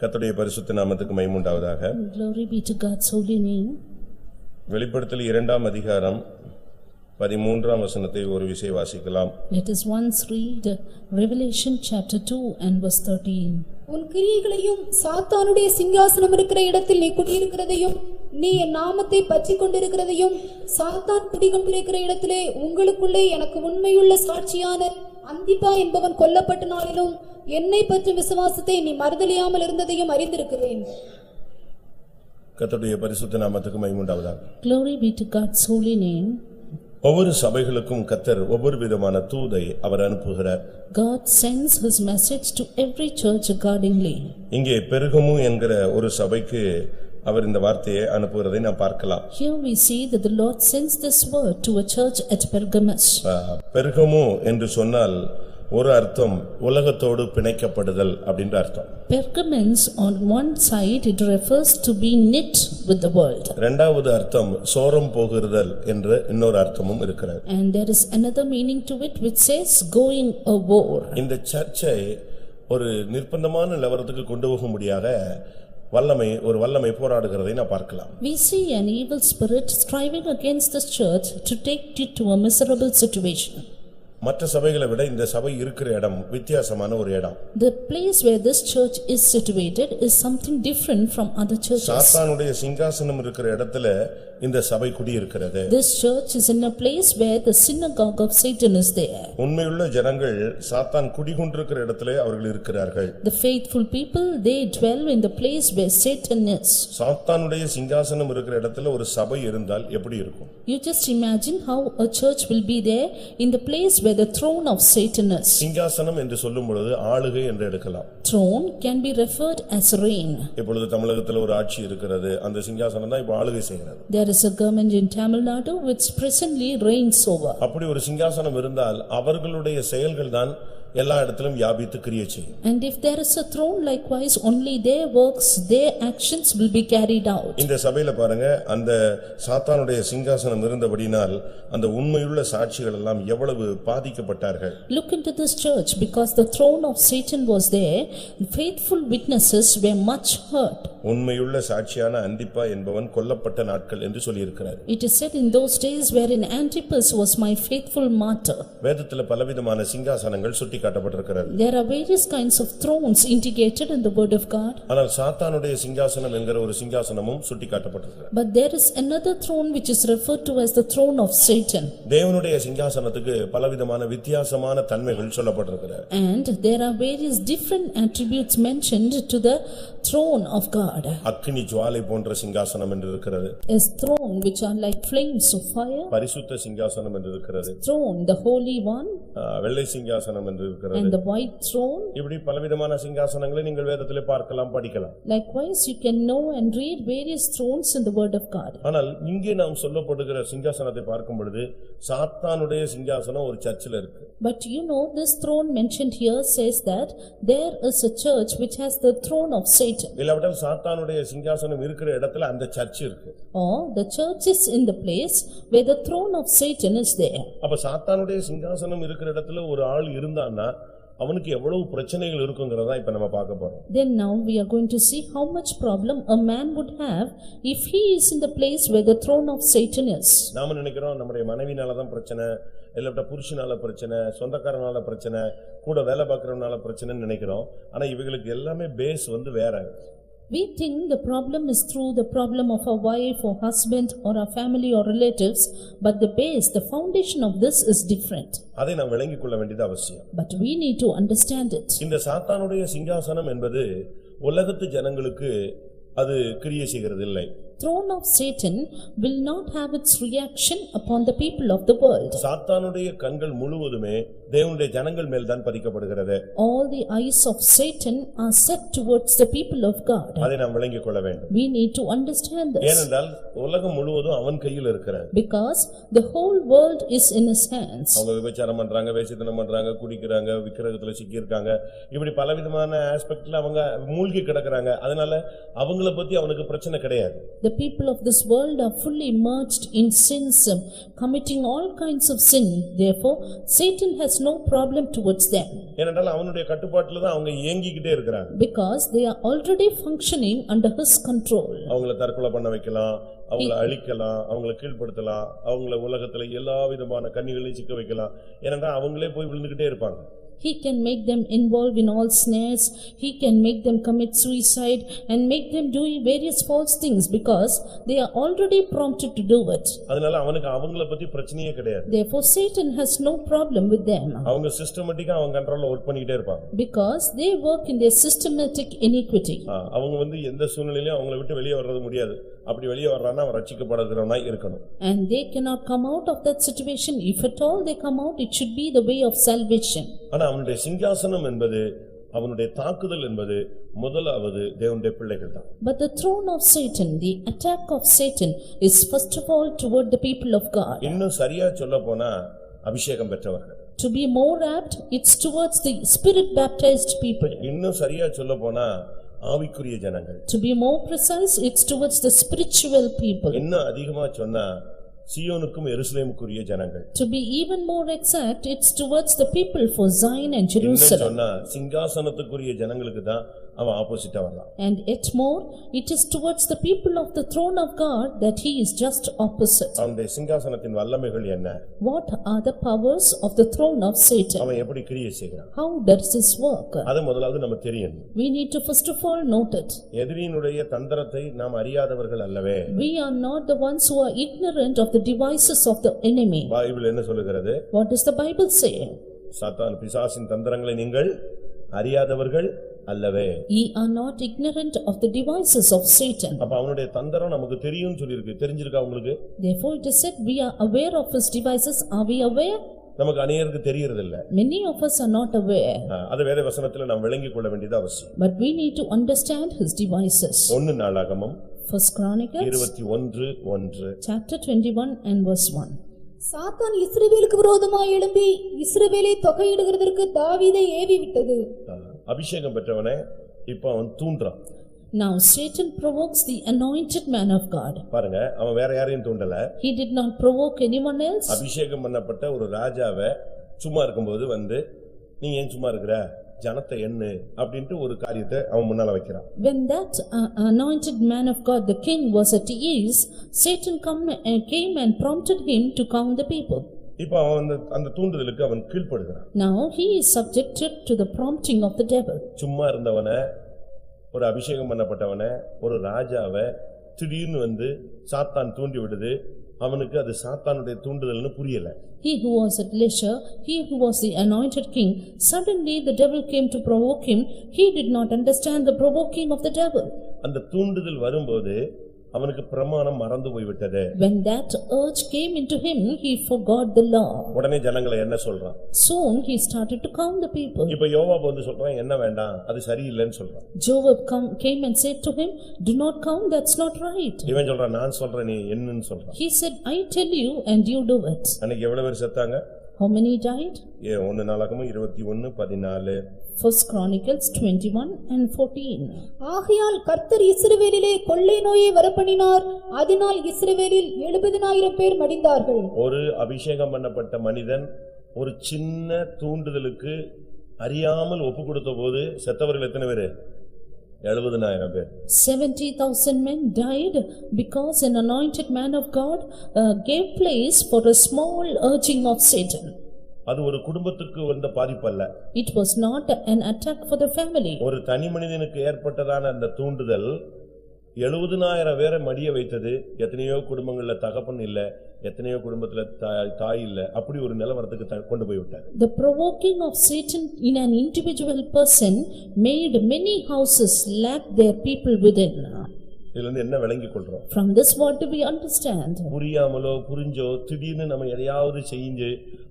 கர்த்தருடைய பரிசுத்த நாமத்துக்கு மகிமை உண்டாவதாக. Glory be to God's holy name. வெளிப்படுத்தல் 2ஆம் அதிகாரம் 13ஆம் வசனத்தை ஒரு விசை வாசிக்கலாம். Let us once read Revelation chapter 2 and verse 13. உன் கிரியைகளையும் சாத்தானுடைய சிங்காசனம் இருக்கிற இடத்தில் நீ குடியிருக்கிறதையும் நீ என் நாமத்தை பற்றிக் கொண்டிருக்கிறதையும் சாத்தான் குடிகொண்டிருக்கிற இடத்திலே உங்களுக்குள்ளே எனக்கு உண்மையுள்ள சாட்சியான அந்திப்பா என்பவன் கொல்லப்பட்ட நாளிலும் என்னை பற்றி விசுவாசத்தை நீ மறுதலியாமல் இருந்ததையும் அறிந்திருக்கிறேன். கர்த்தருடைய பரிசுத்த நாமத்துக்கு மகிமை உண்டாவதாக. Glory be to God's holy name. ஒவ்வொரு சபைகளுக்கும் கர்த்தர் ஒவ்வொரு விதமான தூதை அவர் அனுப்புகிறார். God sends his message to every church accordingly. இங்கே பெருகமு என்கிற ஒரு சபைக்கு அவர் இந்த வார்த்தையை அனுப்புகிறதை நாம் பார்க்கலாம். Here we see that the Lord sends this word to a church at Pergamos. பெருகமு என்று சொன்னால் ஒரு அர்த்தம் உலகத்தோடு பிணைக்கப்படுதல் அப்படின்ற அர்த்தம். Pergamons on one side it refers to be knit with the world. இரண்டாவது அர்த்தம் சோரம் போகிறதல் என்ற இன்னொரு அர்த்தமும் இருக்கிறது. And there is another meaning to it which says going a war. இந்த சர்ச்சை ஒரு நிர்பந்தமான நிலவரத்துக்கு கொண்டு போக முடியாத வல்லமை போராடுகிறதை நான் பார்க்கலாம். We see an evil spirit striving against this church to take it to a miserable situation. மற்ற சபைகளை விட இந்த சபை இருக்கிற இடம் வித்தியாசமான ஒரு இடம். The place where this church is situated is something different from other churches. சாத்தானுடைய சிங்காசனம் இருக்கிற இடத்துல இந்த சபை குடியிருக்கிறது. This church is in a place where the synagogue of Satan is there. உண்மையுள்ள ஜனங்கள் சாத்தான் குடிகொண்டிருக்கிற இடத்திலே அவர்கள் இருக்கிறார்கள். The faithful people they dwell in the place where Satan is. சாத்தானுடைய சிங்காசனம் இருக்கிற இடத்துல ஒரு சபை இருந்தால் எப்படி இருக்கும்? You just imagine how a church will be there in the place where the throne of Satan is. சிங்காசனம் என்று சொல்லும் பொழுது ஆளுகை என்று எடுக்கலாம். Throne can be referred as reign. இப்பொழுது தமிழகத்தில் ஒரு ஆட்சி இருக்கிறது. அந்த சிங்காசனம் தான் இப்ப ஆளுகை செய்கிறது. There is a government in Tamil Nadu which presently reigns over. அப்படி ஒரு சிங்காசனம் இருந்தால் அவர்களுடைய செயல்கள் தான் எல்லா இடத்திலும் வியாபித்து கிரியை செய்யும். And if there is a throne likewise only their works their actions will be carried out. இந்த சபையில பாருங்க அந்த சாத்தானுடைய சிங்காசனம் இருந்தபடியால் அந்த உண்மையுள்ள சாட்சிகள் எல்லாம் எவ்வளவு பாதிக்கப்பட்டார்கள். Look into this church because the throne of Satan was there faithful witnesses were much hurt. உண்மையுள்ள சாட்சியான அந்திப்பா என்பவன் கொல்லப்பட்ட நாட்கள் என்று சொல்லி இருக்கிறார். It is said in those days wherein Antipas was my faithful martyr. வேதத்தில் பலவிதமான சிங்காசனங்கள் சுட்டிக்காட்டப்பட்டிருக்கிறது. There are various kinds of thrones indicated in the word of God. ஆனால் சாத்தானுடைய சிங்காசனம் என்கிற ஒரு சிங்காசனமும் சுட்டிக்காட்டப்பட்டிருக்கிறது. But there is another throne which is referred to as the throne of Satan. தேவனுடைய சிங்காசனத்துக்கு பலவிதமான வித்தியாசமான தன்மைகள் சொல்லப்பட்டிருக்கிறது. And there are various different attributes mentioned to the throne of God. அக்கினி ஜுவாலை போன்ற சிங்காசனம் என்று இருக்கிறது. A throne which are like flames of fire. பரிசுத்த சிங்காசனம் என்று இருக்கிறது. Throne the holy one. வெள்ளை சிங்காசனம் என்று இருக்கிறது. And the white throne. இப்படி பலவிதமான சிங்காசனங்களை நீங்கள் வேதத்திலே பார்க்கலாம் படிக்கலாம். Likewise you can know and read various thrones in the word of God. ஆனால் இங்கே நாம் சொல்லப்படுகிற சிங்காசனத்தை பார்க்கும் பொழுது சாத்தானுடைய சிங்காசனம் ஒரு சர்ச்சில் இருக்கு. But you know this throne mentioned here says that there is a church which has the throne of Satan. இல்லாவிட்டால் சாத்தானுடைய சிங்காசனம் இருக்கிற இடத்துல அந்த சர்ச் இருக்கு. Or the church is in the place where the throne of Satan is there. அப்ப சாத்தானுடைய சிங்காசனம் இருக்கிற இடத்துல ஒரு ஆள் இருந்தான்னா அவனுக்கு எவ்வளவு பிரச்சனைகள் இருக்குங்கிறதா இப்ப நம்ம பார்க்க போறோம். Then now we are going to see how much problem a man would have if he is in the place where the throne of Satan is. நாம நினைக்கிறோம் நம்முடைய மனைவினால தான் பிரச்சனை, இல்ல புருஷனால பிரச்சனை, சொந்தக்காரனால பிரச்சனை, கூட வேலை பார்க்கறவனால பிரச்சனைன்னு நினைக்கிறோம். ஆனா இவங்களுக்கு எல்லாமே பேஸ் வேற. We think the problem is through the problem of a wife or husband or a family or relatives, but the base, the foundation of this is different. அதை நாம் விளங்கிக் கொள்ள வேண்டியது அவசியம். But we need to understand it. இந்த சாத்தானுடைய சிங்காசனம் என்பது உலகத்து ஜனங்களுக்கு அது கிரியை செய்கிறது இல்லை. Throne of Satan will not have its reaction upon the people of the world. சாத்தானுடைய கண்கள் முழுவதுமே தேவனுடைய ஜனங்கள் மேல் தான் பதிக்கப்படுகிறது. All the eyes of Satan are set towards the people of God. அதை நாம் விளங்கிக் கொள்ள வேண்டும். We need to understand this. ஏனென்றால் உலகம் முழுவதும் அவன் கையில் இருக்கிறது. Because the whole world is in his hands. அவங்க விபச்சாரம் பண்றாங்க, வேசித்தனம் பண்றாங்க, குடிக்கிறாங்க, விக்கிரகத்துல சிக்கி இருக்காங்க. இப்படி பலவிதமான ஆஸ்பெக்ட்ல அவங்க மூழ்கி கிடக்குறாங்க. அதனால அவங்கள பத்தி அவனுக்கு பிரச்சனை கிடையாது. The people of this world are fully immersed in sins, committing all kinds of sin. Therefore, Satan has no problem towards them. ஏனென்றால் அவனுடைய கட்டுப்பாட்டுல தான் அவங்க இயங்கிக்கிட்டே இருக்கிறாங்க. Because they are already functioning under his control. அவங்கள தற்கொலை பண்ண வைக்கலாம், அவங்கள அழிக்கலாம், அவங்கள கீழ்ப்படுத்தலாம், அவங்கள உலகத்துல எல்லா விதமான கண்ணிகளையும் சிக்க வைக்கலாம். ஏனென்றால் அவங்களே போய் விழுந்துகிட்டே இருப்பாங்க. He can make them involved in all snares. He can make them commit suicide and make them do various false things because they are already prompted to do it. அதனால அவனுக்கு அவங்கள பத்தி பிரச்சனையே கிடையாது. Therefore, Satan has no problem with them. அவங்க சிஸ்டமேட்டிக்கா அவங்க கண்ட்ரோல்ல work பண்ணிட்டே இருப்பாங்க. Because they work in their systematic iniquity. அவங்க எந்த சூழ்நிலையிலும் அவங்கள விட்டு வெளியே வர்றது முடியாது. அப்படி வெளியே வர்றானா அவன் ரட்சிக்கப்படுகிறவனாய் இருக்கணும். And they cannot come out of that situation. If at all they come out, it should be the way of salvation. ஆனா அவனுடைய சிங்காசனம் என்பது, அவனுடைய தாக்குதல் என்பது முதலாவது தேவனுடைய பிள்ளைகள் தான். But the throne of Satan, the attack of Satan is first of all toward the people of God. இன்னும் சரியா சொல்ல போனா அபிஷேகம் பெற்றவர்கள். To be more apt, it's towards the spirit baptized people. இன்னும் சரியா சொல்ல போனா ஆவிக்குரிய ஜனங்கள். To be more precise, it's towards the spiritual people. இன்னும் அதிகமா சொன்னா சியோனுக்கும் எருசலேமுக்குரிய ஜனங்கள். To be even more exact, it's towards the people for Zion and இன்னும் Jerusalem. சொன்னா சிங்காசனத்துக்குரிய ஜனங்களுக்கு தான் அவன் ஆப்போசிட்டா வரலாம். And yet more, it is towards the people of the throne of God that he is just opposite. அவனுடைய சிங்காசனத்தின் வல்லமைகள் என்ன? What are the powers of the throne of Satan? அவன் எப்படி கிரியை செய்கிறான்? How does this work? அது முதலாவது நம்ம தெரியணும். We need to first of all note it. எதிரியினுடைய தந்திரத்தை நாம் அறியாதவர்கள் அல்லவே. We are not the ones who are ignorant of the devices of the enemy. Bible என்ன சொல்லுகிறது? What does the Bible say? சாத்தான் பிசாசின் தந்திரங்களை நீங்கள் அறியாதவர்கள் அல்லவே. Ye are not ignorant of the devices of Satan. அப்ப அவனுடைய தந்திரம் நமக்கு தெரியும்னு சொல்லிருக்கு. தெரிஞ்சிருக்கா உங்களுக்கு? Therefore it is said we are aware of his devices. Are we aware? நமக்கு அநேகருக்கு தெரியறது இல்ல. Many of us are not aware. அது வேத வசனத்துல நாம் விளங்கிக் கொள்ள வேண்டியது அவசியம். But we need to understand his devices. 1 நாளாகமம் First Chronicles 21:1. chapter 21 and verse 1. சாத்தான் இஸ்ரவேலுக்கு விரோதமாய் எழும்பி இஸ்ரவேலை தொகையிடுகிறதற்கு தாவீதை ஏவி விட்டது. அபிஷேகம் பெற்றவனே இப்ப அவன் தூண்டுறான். Now Satan provokes the anointed man of God. பாருங்க, அவன் வேற யாரையும் தூண்டல. He did not provoke anyone else. அபிஷேகம் பண்ணப்பட்ட ஒரு ராஜாவை சும்மா இருக்கும்போது நீ ஏன் சும்மா இருக்கிற, ஜனத்தை எண்ணு அப்படின்ட்டு ஒரு காரியத்தை அவன் முன்னால வைக்கிறான். When that anointed man of God, the king, was at ease, Satan came and prompted him to count the people. இப்ப அவன் அந்த தூண்டுதலுக்கு அவன் கீழ்ப்படுகிறான். Now he is subjected to the prompting of the devil. சும்மா இருந்தவன, ஒரு அபிஷேகம் பண்ணப்பட்டவன, ஒரு ராஜாவை திடீர்னு சாத்தான் தூண்டி விடுது. அவனுக்கு அது சாத்தானுடைய தூண்டுதல்னு புரியல. He who was at leisure, he who was the anointed king, suddenly the devil came to provoke him. He did not understand the provoking of the devil. அந்த தூண்டுதல் வரும்போது அவனுக்கு பிரமாணம் மறந்து போய்விட்டது. When that urge came into him, he forgot the law. உடனே ஜனங்களை என்ன சொல்றான்? Soon he started to count the people. இப்ப யோவாப் சொல்றான், என்ன வேண்டாம், அது சரியில்லைன்னு சொல்றான். Joab came and said to him, do not count, that's not right. இவன் சொல்றான், நான் சொல்றேன், நீ என்னன்னு சொல்றான். He said, I tell you and you do it. அன்னைக்கு எவ்வளவு பேர் செத்தாங்க? How many died? 1 நாளாகமம் 21:14. First Chronicles 21 and 14. ஆகையால் கர்த்தர் இஸ்ரவேலிலே கொள்ளை நோயை வரப்பண்ணினார். அதனால் இஸ்ரவேலில் 70,000 பேர் மடிந்தார்கள். ஒரு அபிஷேகம் பண்ணப்பட்ட மனிதன் ஒரு சின்ன தூண்டுதலுக்கு அறியாமல் ஒப்பு கொடுத்த போது செத்தவர்கள் எத்தனை பேர்? 70,000 பேர். 70,000 men died because an anointed man of God gave place for a small urging of Satan. அது ஒரு குடும்பத்துக்கு வந்த பாதிப்பு அல்ல. It was not an attack for the family. ஒரு தனி மனிதனுக்கு ஏற்பட்டதான அந்த தூண்டுதல் 70,000 பேரை மடிய வைத்தது. எத்தனையோ குடும்பங்கள்ல தகப்பன் இல்ல, எத்தனையோ குடும்பத்துல தாய் இல்ல, அப்படி ஒரு நிலவரத்துக்கு கொண்டு போய் விட்டார். The provoking of Satan in an individual person made many houses lack their people within. இதுல என்ன விளங்கிக் கொள்றோம்? From this what do we understand? புரியாமலோ புரிஞ்சோ திடீர்னு நம்ம எதையாவது செஞ்சு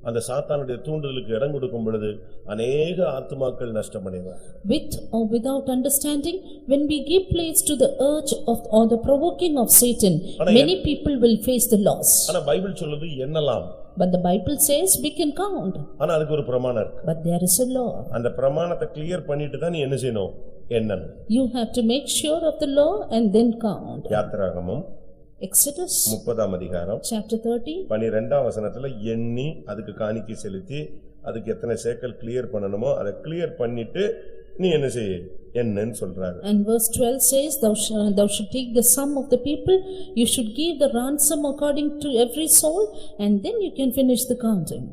அந்த சாத்தானுடைய தூண்டுதலுக்கு இடம் கொடுக்கும் பொழுது அநேக ஆத்துமாக்கள் நஷ்டமடைவார். With or without understanding, when we give place to the urge of or the provoking of Satan, many people will face the loss. ஆனா பைபிள் சொல்லுது எண்ணலாம். But the Bible says we can count. ஆனா அதுக்கு ஒரு பிரமாணம் இருக்கு. But there is a law. அந்த பிரமாணத்தை கிளியர் பண்ணிட்டு தான் நீ என்ன செய்யணும்? எண்ணணும். You have to make sure of the law and then count. யாத்திராகமம் Exodus 30ஆம் அதிகாரம் chapter 30 12ஆம் வசனத்துல எண்ணி அதுக்கு காணிக்கை செலுத்தி அதுக்கு எத்தனை சேக்கல் கிளியர் பண்ணணுமோ அதை கிளியர் பண்ணிட்டு நீ என்ன செய்ய என்னன்னு சொல்றாரு. And verse 12 says thou should take the sum of the people, you should give the ransom according to every soul, and then you can finish the counting.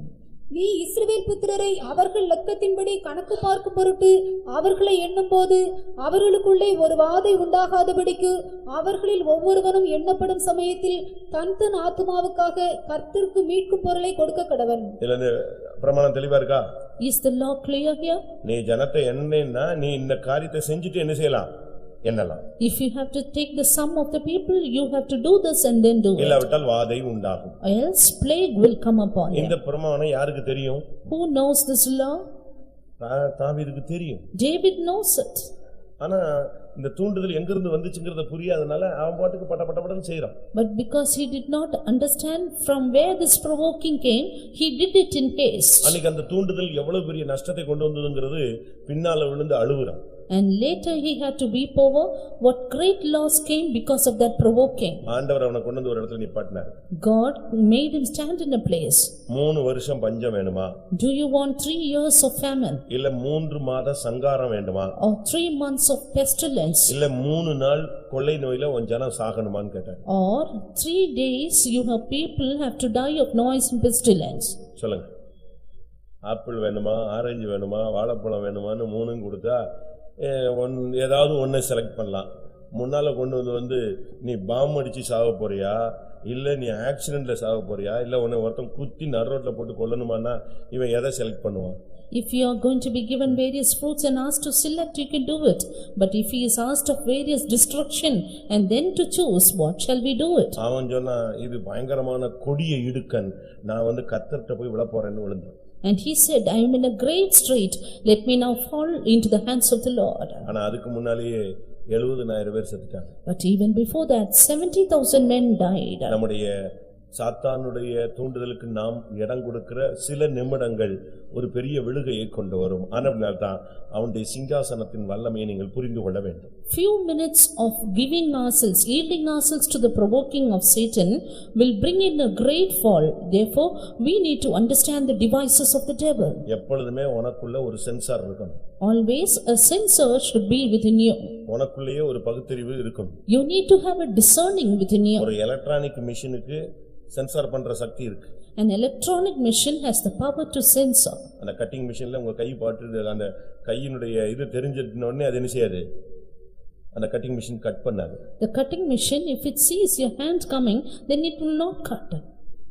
நீ இஸ்ரவேல் புத்திரரை அவர்கள் லக்கத்தின்படி கணக்கு பார்க்கும் பொருட்டு அவர்களை எண்ணும்போது அவர்களுக்குள்ளே ஒரு வாதை உண்டாகாதபடிக்கு அவர்களில் ஒவ்வொருவனும் எண்ணப்படும் சமயத்தில் தன் ஆத்துமாவுக்காக கர்த்தருக்கு மீட்கும் பொருளை கொடுக்க கடவன். இதுல பிரமாணம் தெளிவா இருக்கா? Is the law clear here? நீ ஜனத்தை எண்ணேன்னா நீ இந்த காரியத்தை செஞ்சுட்டு என்ன செய்யலாம்? என்னலாம். If you have to take the sum of the people, you have to do this and then do it. இல்லாவிட்டால் வாதை உண்டாகும். Else plague will come upon you. இந்த பிரமாணம் யாருக்கு தெரியும்? Who knows this law? தாவீதுக்கு தெரியும். David knows it. ஆனா இந்த தூண்டுதல் எங்கிருந்து வந்துச்சுங்கிறத புரியாதனால அவன் பாட்டுக்கு பட்டப்பட்டப்பட்டன்னு செய்யறான். But because he did not understand from where this provoking came, he did it in haste. அன்னைக்கு அந்த தூண்டுதல் எவ்வளவு பெரிய நஷ்டத்தை கொண்டு வந்ததுங்கிறது பின்னால விழுந்து அழுகுறான். And later he had to weep over what great loss came because of that provoking. ஆண்டவர் அவனை கொண்டு வந்து ஒரு இடத்துல நிப்பாட்டினார். God made him stand in a place. 3 வருஷம் பஞ்சம் வேணுமா? Do you want 3 years of famine? இல்ல 3 மாத சங்காரம் வேண்டுமா? Or 3 months of pestilence? இல்ல 3 நாள் கொள்ளை நோயில உன் ஜனம் சாகணுமான்னு கேட்டார். Or 3 days you have people have to die of noise and pestilence? சொல்லுங்க. ஆப்பிள் வேணுமா, ஆரஞ்சு வேணுமா, வாழைப்பழம் வேணுமான்னு 3 கொடுத்தா ஏதாவது ஒன்றை செலக்ட் பண்ணலாம். முன்னால கொண்டு வந்து நீ பாம் அடிச்சு சாக போறியா, இல்ல நீ ஆக்சிடென்ட்ல சாக போறியா, இல்ல உன்னை ஒருத்தன் குத்தி நடுரோட்ல போட்டு கொல்லணுமானா இவன் எதை செலக்ட் பண்ணுவான்? If you are going to be given various fruits and asked to select, you can do it. But if he is asked of various destruction and then to choose, what shall we do it? அவன் சொன்னா இது பயங்கரமான கொடிய இடுக்கன், நான் கர்த்தர்ட்ட போய் விழ போறேன்னு விழுந்தான். And he said, I am in a great strait, let me now fall into the hands of the Lord. ஆனா அதுக்கு முன்னாலேயே 70,000 பேர் செத்துட்டாங்க. But even before that, 70,000 men died. நம்முடைய சாத்தானுடைய தூண்டுதலுக்கு நாம் இடம் கொடுக்கிற சில நிமிடங்கள் ஒரு பெரிய விழுகையை கொண்டு வரும். ஆனதனால்தான் அவனுடைய சிங்காசனத்தின் வல்லமையை நீங்கள் புரிந்து கொள்ள வேண்டும். Few minutes of giving ourselves, yielding ourselves to the provoking of Satan will bring in a great fall. Therefore, we need to understand the devices of the devil. எப்பொழுதுமே உனக்குள்ள ஒரு சென்சார் இருக்கணும். Always a sensor should be within you. உனக்குள்ளேயே ஒரு பகுத்தறிவு இருக்கணும். You need to have a discerning within you. ஒரு electronic மிஷினுக்கு sensor பண்ற சக்தி இருக்கு. An electronic machine has the power to censor. அந்த கட்டிங் மிஷின்ல உங்க கை பாட்டு அந்த கையினுடைய இது தெரிஞ்சிட்ட உடனே அது என்ன செய்யாது? அந்த கட்டிங் மிஷின் கட் பண்ணாது. The cutting machine, if it sees your hand coming, then it will not cut.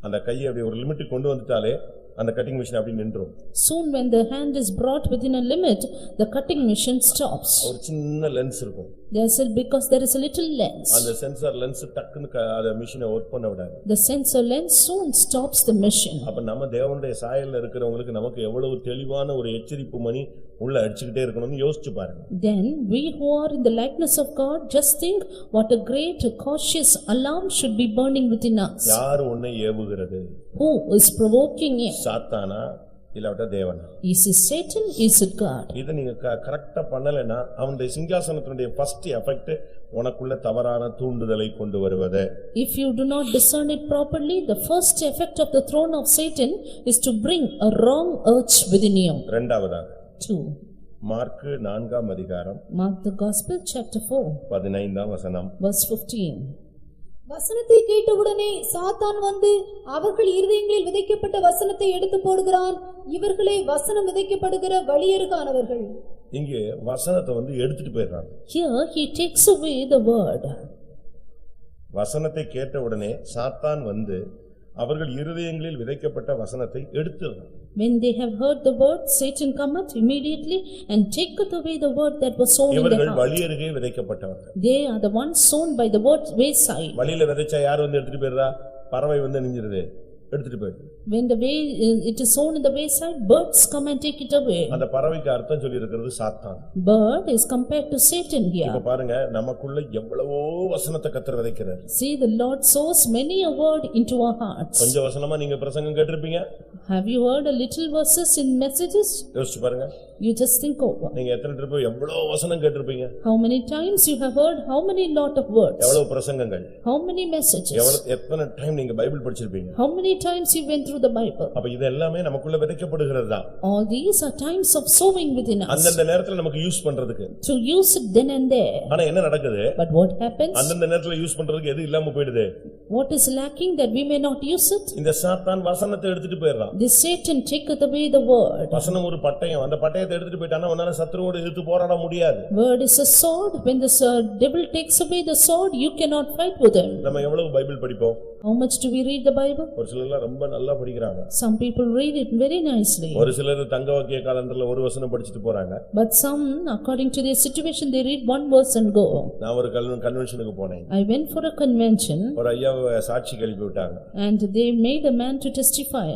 அந்த கையை அப்படி ஒரு லிமிட் கொண்டு வந்துட்டாலே அந்த கட்டிங் மிஷின் அப்படி நின்றும். Soon when the hand is brought within a limit, the cutting machine stops. ஒரு சின்ன லென்ஸ் இருக்கும். Because there is a little lens. அந்த சென்சார் லென்ஸ் டக்குன்னு அந்த மிஷினை வர்க் பண்ண விடாது. The sensor lens soon stops the machine. அப்ப நம்ம தேவனுடைய சாயல்ல இருக்கிறவங்களுக்கு நமக்கு எவ்வளவு தெளிவான ஒரு எச்சரிப்பு மணி உள்ள அடிச்சிட்டே இருக்கணும்னு யோசிச்சு பாருங்க. Then we who are in the likeness of God just think what a great cautious alarm should be burning within us. யார் உன்னை ஏவுகிறது? Who is provoking you? சாத்தானா இல்ல தேவனா? Is it Satan? Is it God? இத நீங்க கரெக்ட்டா பண்ணலனா அவனுடைய சிங்காசனத்தினுடைய first effect உனக்குள்ள தவறான தூண்டுதலை கொண்டு வருவது. If you do not discern it properly, the first effect of the throne of Satan is to bring a wrong urge within you. இரண்டாவதாக 2. மார்க் 4ஆம் அதிகாரம் Mark the Gospel chapter 4 15ஆம் வசனம் verse 15. வசனத்தை கேட்டவுடனே சாத்தான் வந்து அவர்கள் இருதயங்களில் விதைக்கப்பட்ட வசனத்தை எடுத்து போடுகிறான். இவர்களே வசனம் விதைக்கப்படுகிற வழியருகானவர்கள். இங்கே வசனத்தை எடுத்துட்டு போயிடுறாங்க. Here he takes away the word. வசனத்தை கேட்டவுடனே சாத்தான் வந்து அவர்கள் இருதயங்களில் விதைக்கப்பட்ட வசனத்தை எடுத்துறான். When they have heard the word, Satan cometh immediately and taketh away the word that was sown in their இவர்கள் heart. வழியருகே விதைக்கப்பட்டவர்கள். They are the ones sown by the word wayside. வழியில விதைச்சா யார் எடுத்துட்டு போயிடுறா? பறவை நிஞ்சிருது. எடுத்துட்டு போயிடும். When the way it is sown in the wayside, birds come and take it away. அந்த பறவைக்கு அர்த்தம் சொல்லி இருக்கிறது சாத்தான். Bird is compared to Satan here. இப்ப பாருங்க நமக்குள்ள எவ்வளவோ வசனத்தை கர்த்தர் விதைக்கிறார். See, the Lord sows many a word into our hearts. கொஞ்சம் வசனமா நீங்க பிரசங்கம் கேட்டிருப்பீங்க. Have you heard a little verses in messages? யோசிச்சு பாருங்க. You just think over. நீங்க எத்தனை ட்ரிப் எவ்வளவு வசனம் கேட்டிருப்பீங்க. How many times you have heard how many lot of words? எவ்வளவு பிரசங்கங்கள். How many messages? எத்தனை டைம் நீங்க பைபிள் படிச்சிருப்பீங்க. How many times you went through the Bible? அப்ப இது எல்லாமே நமக்குள்ள விதைக்கப்படுகிறதா. All these are times of sowing within us. அந்தந்த நேரத்துல நமக்கு யூஸ் பண்றதுக்கு. To use it then and there. ஆனா என்ன நடக்குது? But what happens? அந்தந்த நேரத்துல யூஸ் பண்றதுக்கு எது இல்லாம போயிடுது. What is lacking that we may not use it? இந்த சாத்தான் வசனத்தை எடுத்துட்டு போயிடுறான். This Satan taketh away the word. வசனம் ஒரு பட்டயம். அந்த பட்டயத்தை எடுத்துட்டு போய்ட்டானா உன்னால சத்துருவோடு எதிர்த்து போராட முடியாது. Word is a sword. When the devil takes away the sword, you cannot fight with him. நம்ம எவ்வளவு பைபிள் படிப்போம்? How much do we read the Bible? ஒரு சிலர் ரொம்ப நல்லா படிக்கிறாங்க. Some people read it very nicely. ஒரு சிலர் தங்கவாக்கிய காலண்டர்ல ஒரு வசனம் படிச்சிட்டு போறாங்க. But some, according to their situation, they read one verse and go. நான் ஒரு கன்வென்ஷனுக்கு போனேன். I went for a convention. ஒரு ஐயாவை சாட்சி கழிப்பி விட்டாங்க. And they made a man to testify.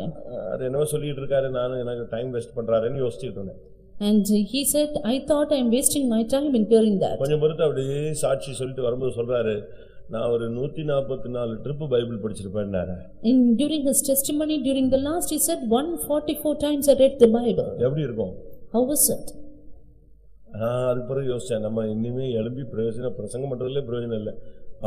அது என்னவோ சொல்லிட்டு இருக்காரு, நான் எனக்கு டைம் வேஸ்ட் பண்றாருன்னு யோசிச்சிட்டு இருந்தேன். And he said, I thought I am wasting my time in hearing that. கொஞ்சம் பொறுத்து அப்படியே சாட்சி சொல்லிட்டு வரும்போது சொல்றாரு, நான் ஒரு 144 ட்ரிப் பைபிள் படிச்சிருப்பேன்னாரு. During his testimony, during the last, he said 144 times I read the Bible. எப்படி இருக்கும்? How was it? அதுக்கு பிறகு யோசிச்சேன், நம்ம இனிமே எழும்பி பிரசங்கம் பண்றதுல பிரயோஜனம் இல்லை.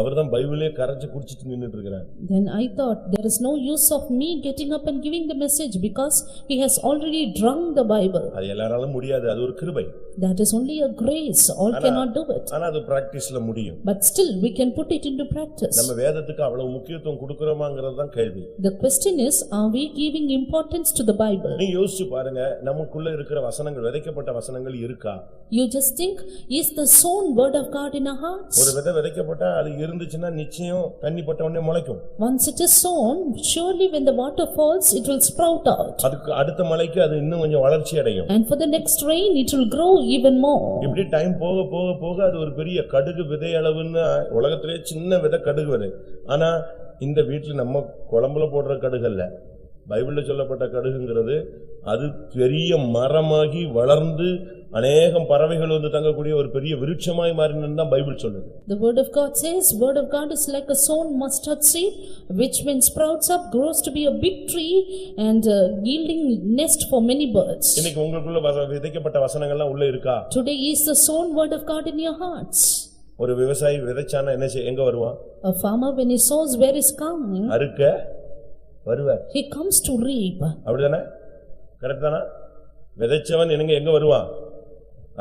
அவர்தான் பைபிளே கரைச்சு குடிச்சிட்டு நின்னுட்டு இருக்கிறார். Then I thought there is no use of me getting up and giving the message because he has already drunk the Bible. அது எல்லாராலும் முடியாது, அது ஒரு கிருபை. That is only a grace, all cannot do it. ஆனா அது பிராக்டிஸ்ல முடியும். But still we can put it into practice. நம்ம வேதத்துக்கு அவ்வளவு முக்கியத்துவம் கொடுக்கறோமாங்கிறது தான் கேள்வி. The question is, are we giving importance to the Bible? நீ யோசிச்சு பாருங்க, நமக்குள்ள இருக்கிற வசனங்கள், விதைக்கப்பட்ட வசனங்கள் இருக்கா? You just think, is the sown word of God in our hearts? ஒரு விதை விதைக்கப்பட்டா அது இருந்துச்சுன்னா நிச்சயம் தண்ணி பட்ட உடனே முளைக்கும். Once it is sown, surely when the water falls, it will sprout out. அதுக்கு அடுத்த மழைக்கு அது இன்னும் கொஞ்சம் வளர்ச்சி அடையும். And for the next rain, it will grow even more. இப்படி டைம் போக போக போக அது ஒரு பெரிய கடுகு விதை அளவுன்னு உலகத்திலே சின்ன விதை கடுகு வரை. ஆனா இந்த வீட்டுல நம்ம குழம்புல போடுற கடுகு அல்ல, பைபிள்ல சொல்லப்பட்ட கடுகுங்கிறது அது பெரிய மரமாகி வளர்ந்து அநேகம் பறவைகள் வந்து தங்கக்கூடிய ஒரு பெரிய விருட்சமாய் மாறினது தான் பைபிள் சொல்லுது. The word of God says, word of God is like a sown mustard seed which when sprouts up grows to be a big tree and yielding nest for many birds. இன்னைக்கு உங்களுக்குள்ள விதைக்கப்பட்ட வசனங்கள்லாம் உள்ள இருக்கா? Today is the sown word of God in your hearts. ஒரு விவசாயி விதைச்சானா என்ன எங்க வருவான்? A farmer when he sows, where is coming? அறுக்க வருவார். He comes to reap. அப்படிதானே? கரெக்ட் தானா? விதைச்சவன் எங்க வருவான்?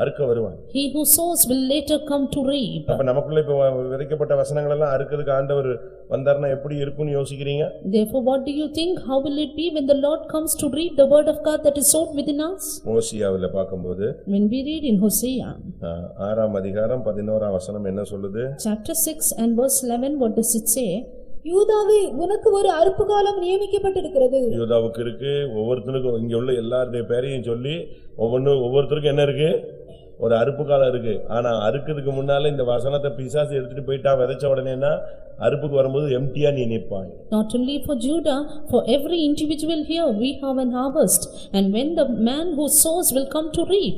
அறுக்க வருவான். He who sows will later come to reap. அப்ப நமக்குள்ள இப்ப விதைக்கப்பட்ட வசனங்கள் எல்லாம் அறுக்கிறதுக்கு ஆண்டவர் வந்தார்னா எப்படி இருக்கும்னு யோசிக்கிறீங்க? Therefore what do you think, how will it be when the Lord comes to reap the word of God that is sown within us? ஓசியாவில பாக்கும்போது, when we read in Hosea 6ஆம் அதிகாரம் 11ஆம் வசனம் என்ன சொல்லுது? Chapter 6 and verse 11, what does it say? யூதாவே, உனக்கு ஒரு அறுப்பு காலம் நியமிக்கப்பட்டிருக்கிறது. யூதாவுக்கு இருக்கு. ஒவ்வொருத்தனுக்கும் இங்க உள்ள எல்லாருடைய பேரையும் சொல்லி ஒவ்வொருத்தருக்கும் என்ன இருக்கு? ஒரு அறுப்பு காலம் இருக்கு. ஆனா அறுக்கிறதுக்கு முன்னால இந்த வசனத்தை பிசாசு எடுத்துட்டு போயிட்டா விதைச்ச உடனேனா அறுப்புக்கு வரும்போது எம்டியா நீ நிப்பாய். Not only for Judah, for every individual here we have an harvest, and when the man who sows will come to reap,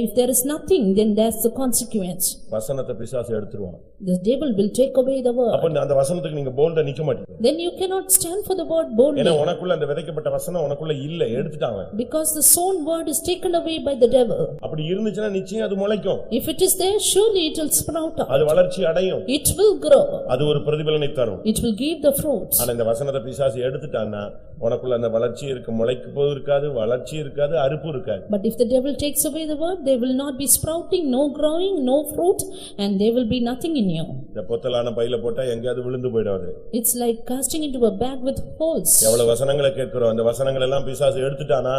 if there is nothing, then that's the consequence. வசனத்தை பிசாசு எடுத்துருவான். The devil will take away the word. அப்ப அந்த வசனத்துக்கு நீங்க போல்டா நிக்க மாட்டீங்க. Then you cannot stand for the word boldly. ஏன்னா உனக்குள்ள அந்த விதைக்கப்பட்ட வசனம் உனக்குள்ள இல்ல, எடுத்துட்டாங்க. Because the sown word is taken away by the devil. அப்படி இருந்துச்சுனா நிச்சயம் அது முளைக்கும். If it is there, surely it will sprout out. அது வளர்ச்சி அடையும். It will grow. அது ஒரு பிரதிபலனை தரும். It will give the fruits. ஆனா இந்த வசனத்தை பிசாசு எடுத்துட்டான்னா உனக்குள்ள அந்த வளர்ச்சி இருக்கு, முளைக்கு போது இருக்காது, வளர்ச்சி இருக்காது, அறுப்பு இருக்காது. But if the devil takes away the word, there will not be sprouting, no growing, no fruit, and there will be nothing in you. இந்த பொத்தலான பையில போட்டா எங்கயாவது விழுந்து போய்டாது. It's like casting into a bag with holes. எவ்வளவு வசனங்களை கேட்கிறோம், அந்த வசனங்கள் எல்லாம் பிசாசு எடுத்துட்டானா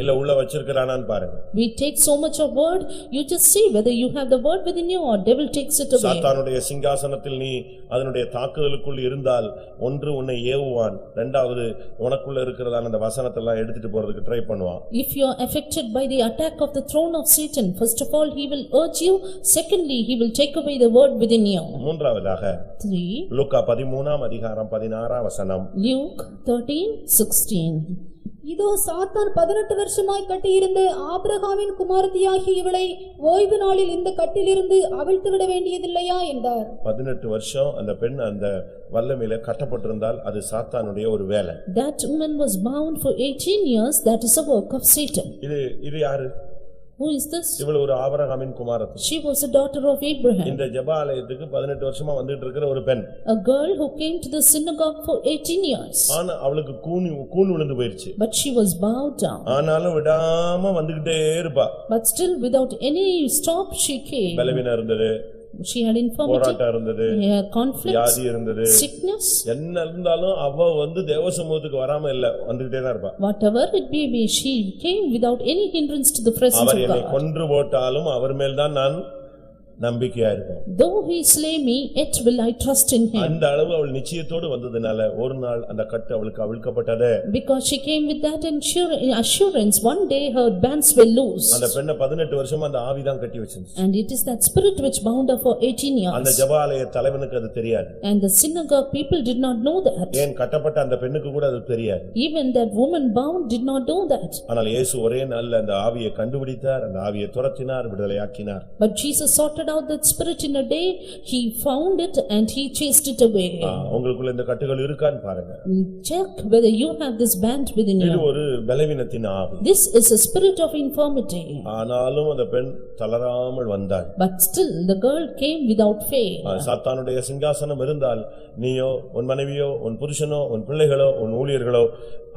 இல்ல உள்ள வச்சிருக்கறானான்னு பாருங்க. We take so much of word, you just see whether you have the word within you or devil takes it away. சாத்தானுடைய சிங்காசனத்தில் நீ அதனுடைய தாக்குதலுக்குள் இருந்தால் ஒன்று உன்னை ஏவுவான், இரண்டாவது உனக்குள்ள இருக்கிறதான அந்த வசனத்தை எல்லாம் எடுத்துட்டு போறதுக்கு ட்ரை பண்ணுவான். If you are affected by the attack of the throne of Satan, first of all he will urge you, secondly he will take away the word within you. மூன்றாவதாக 3 லூக்கா 13ஆம் அதிகாரம் 16ஆம் வசனம். Luke 13:16. இதோ சாத்தான் 18 வருஷமாய் கட்டியிருந்த ஆபிரகாமின் குமாரத்தியாகி இவளை ஓய்வு நாளில் இந்த கட்டிலிருந்து அவிழ்த்து விட வேண்டியதில்லையா என்றார். 18 வருஷம் அந்த பெண் அந்த வல்லமையில கட்டப்பட்டிருந்தால் அது சாத்தானுடைய ஒரு வேலை. That woman was bound for 18 years, that is a work of Satan. இது யாரு? Who is this? இவள் ஒரு ஆபிரகாமின் குமாரத்தி. She was a daughter of Abraham. இந்த ஜெபாலயத்துக்கு 18 வருஷமா வந்துட்டு இருக்கிற ஒரு பெண். A girl who came to the synagogue for 18 years. ஆனா அவளுக்கு கூன் விழுந்து போயிருச்சு. But she was bowed down. ஆனாலும் விடாம வந்துகிட்டே இருப்பா. But still without any stop she came. பலவீனம் இருந்தது. She had infirmity, போராட்டம் இருந்தது, conflicts, வியாதி இருந்தது, sickness. என்ன இருந்தாலும் அவ தேவசமூகத்துக்கு வராம இல்ல, வந்துட்டே தான் இருப்பா. Whatever it be, she came without any hindrance to the presence of God. அவர் என்னை கொன்று போட்டாலும் அவர் மேல் தான் நான் நம்பிக்கையா இருப்பேன். Though he slay me, yet will I trust in him. அந்த அளவு அவள் நிச்சயத்தோடு வந்ததனால ஒரு நாள் அந்த கட்டு அவளுக்கு அவிழ்க்கப்பட்டது. Because she came with that assurance, one day her bands will loose. அந்த பெண்ணை 18 வருஷமா அந்த ஆவி தான் கட்டி வச்சிருந்துச்சு. And it is that spirit which bound her for 18 years. அந்த ஜெபாலய தலைவனுக்கு அது தெரியாது. And the synagogue people did not know that. ஏன் கட்டப்பட்ட அந்த பெண்ணுக்கு கூட அது தெரியாது. Even that woman bound did not know that. ஆனால் இயேசு ஒரே நாள்ல அந்த ஆவியை கண்டுபிடித்தார், அந்த ஆவியை துரத்தினார், விடுதலையாக்கினார். But Jesus sorted out that spirit in a day, he found it and he chased it away. உங்களுக்குள்ள இந்த கட்டுகள் இருக்கான்னு பாருங்க. Check whether you have this band within you. இது ஒரு பலவீனத்தின் ஆவி. This is a spirit of infirmity. ஆனாலும் அந்த பெண் தளராமல் வந்தாள். But still the girl came without fail. சாத்தானுடைய சிங்காசனம் இருந்தால் நீயோ உன் மனைவியோ உன் புருஷனோ உன் பிள்ளைகளோ உன் ஊழியர்களோ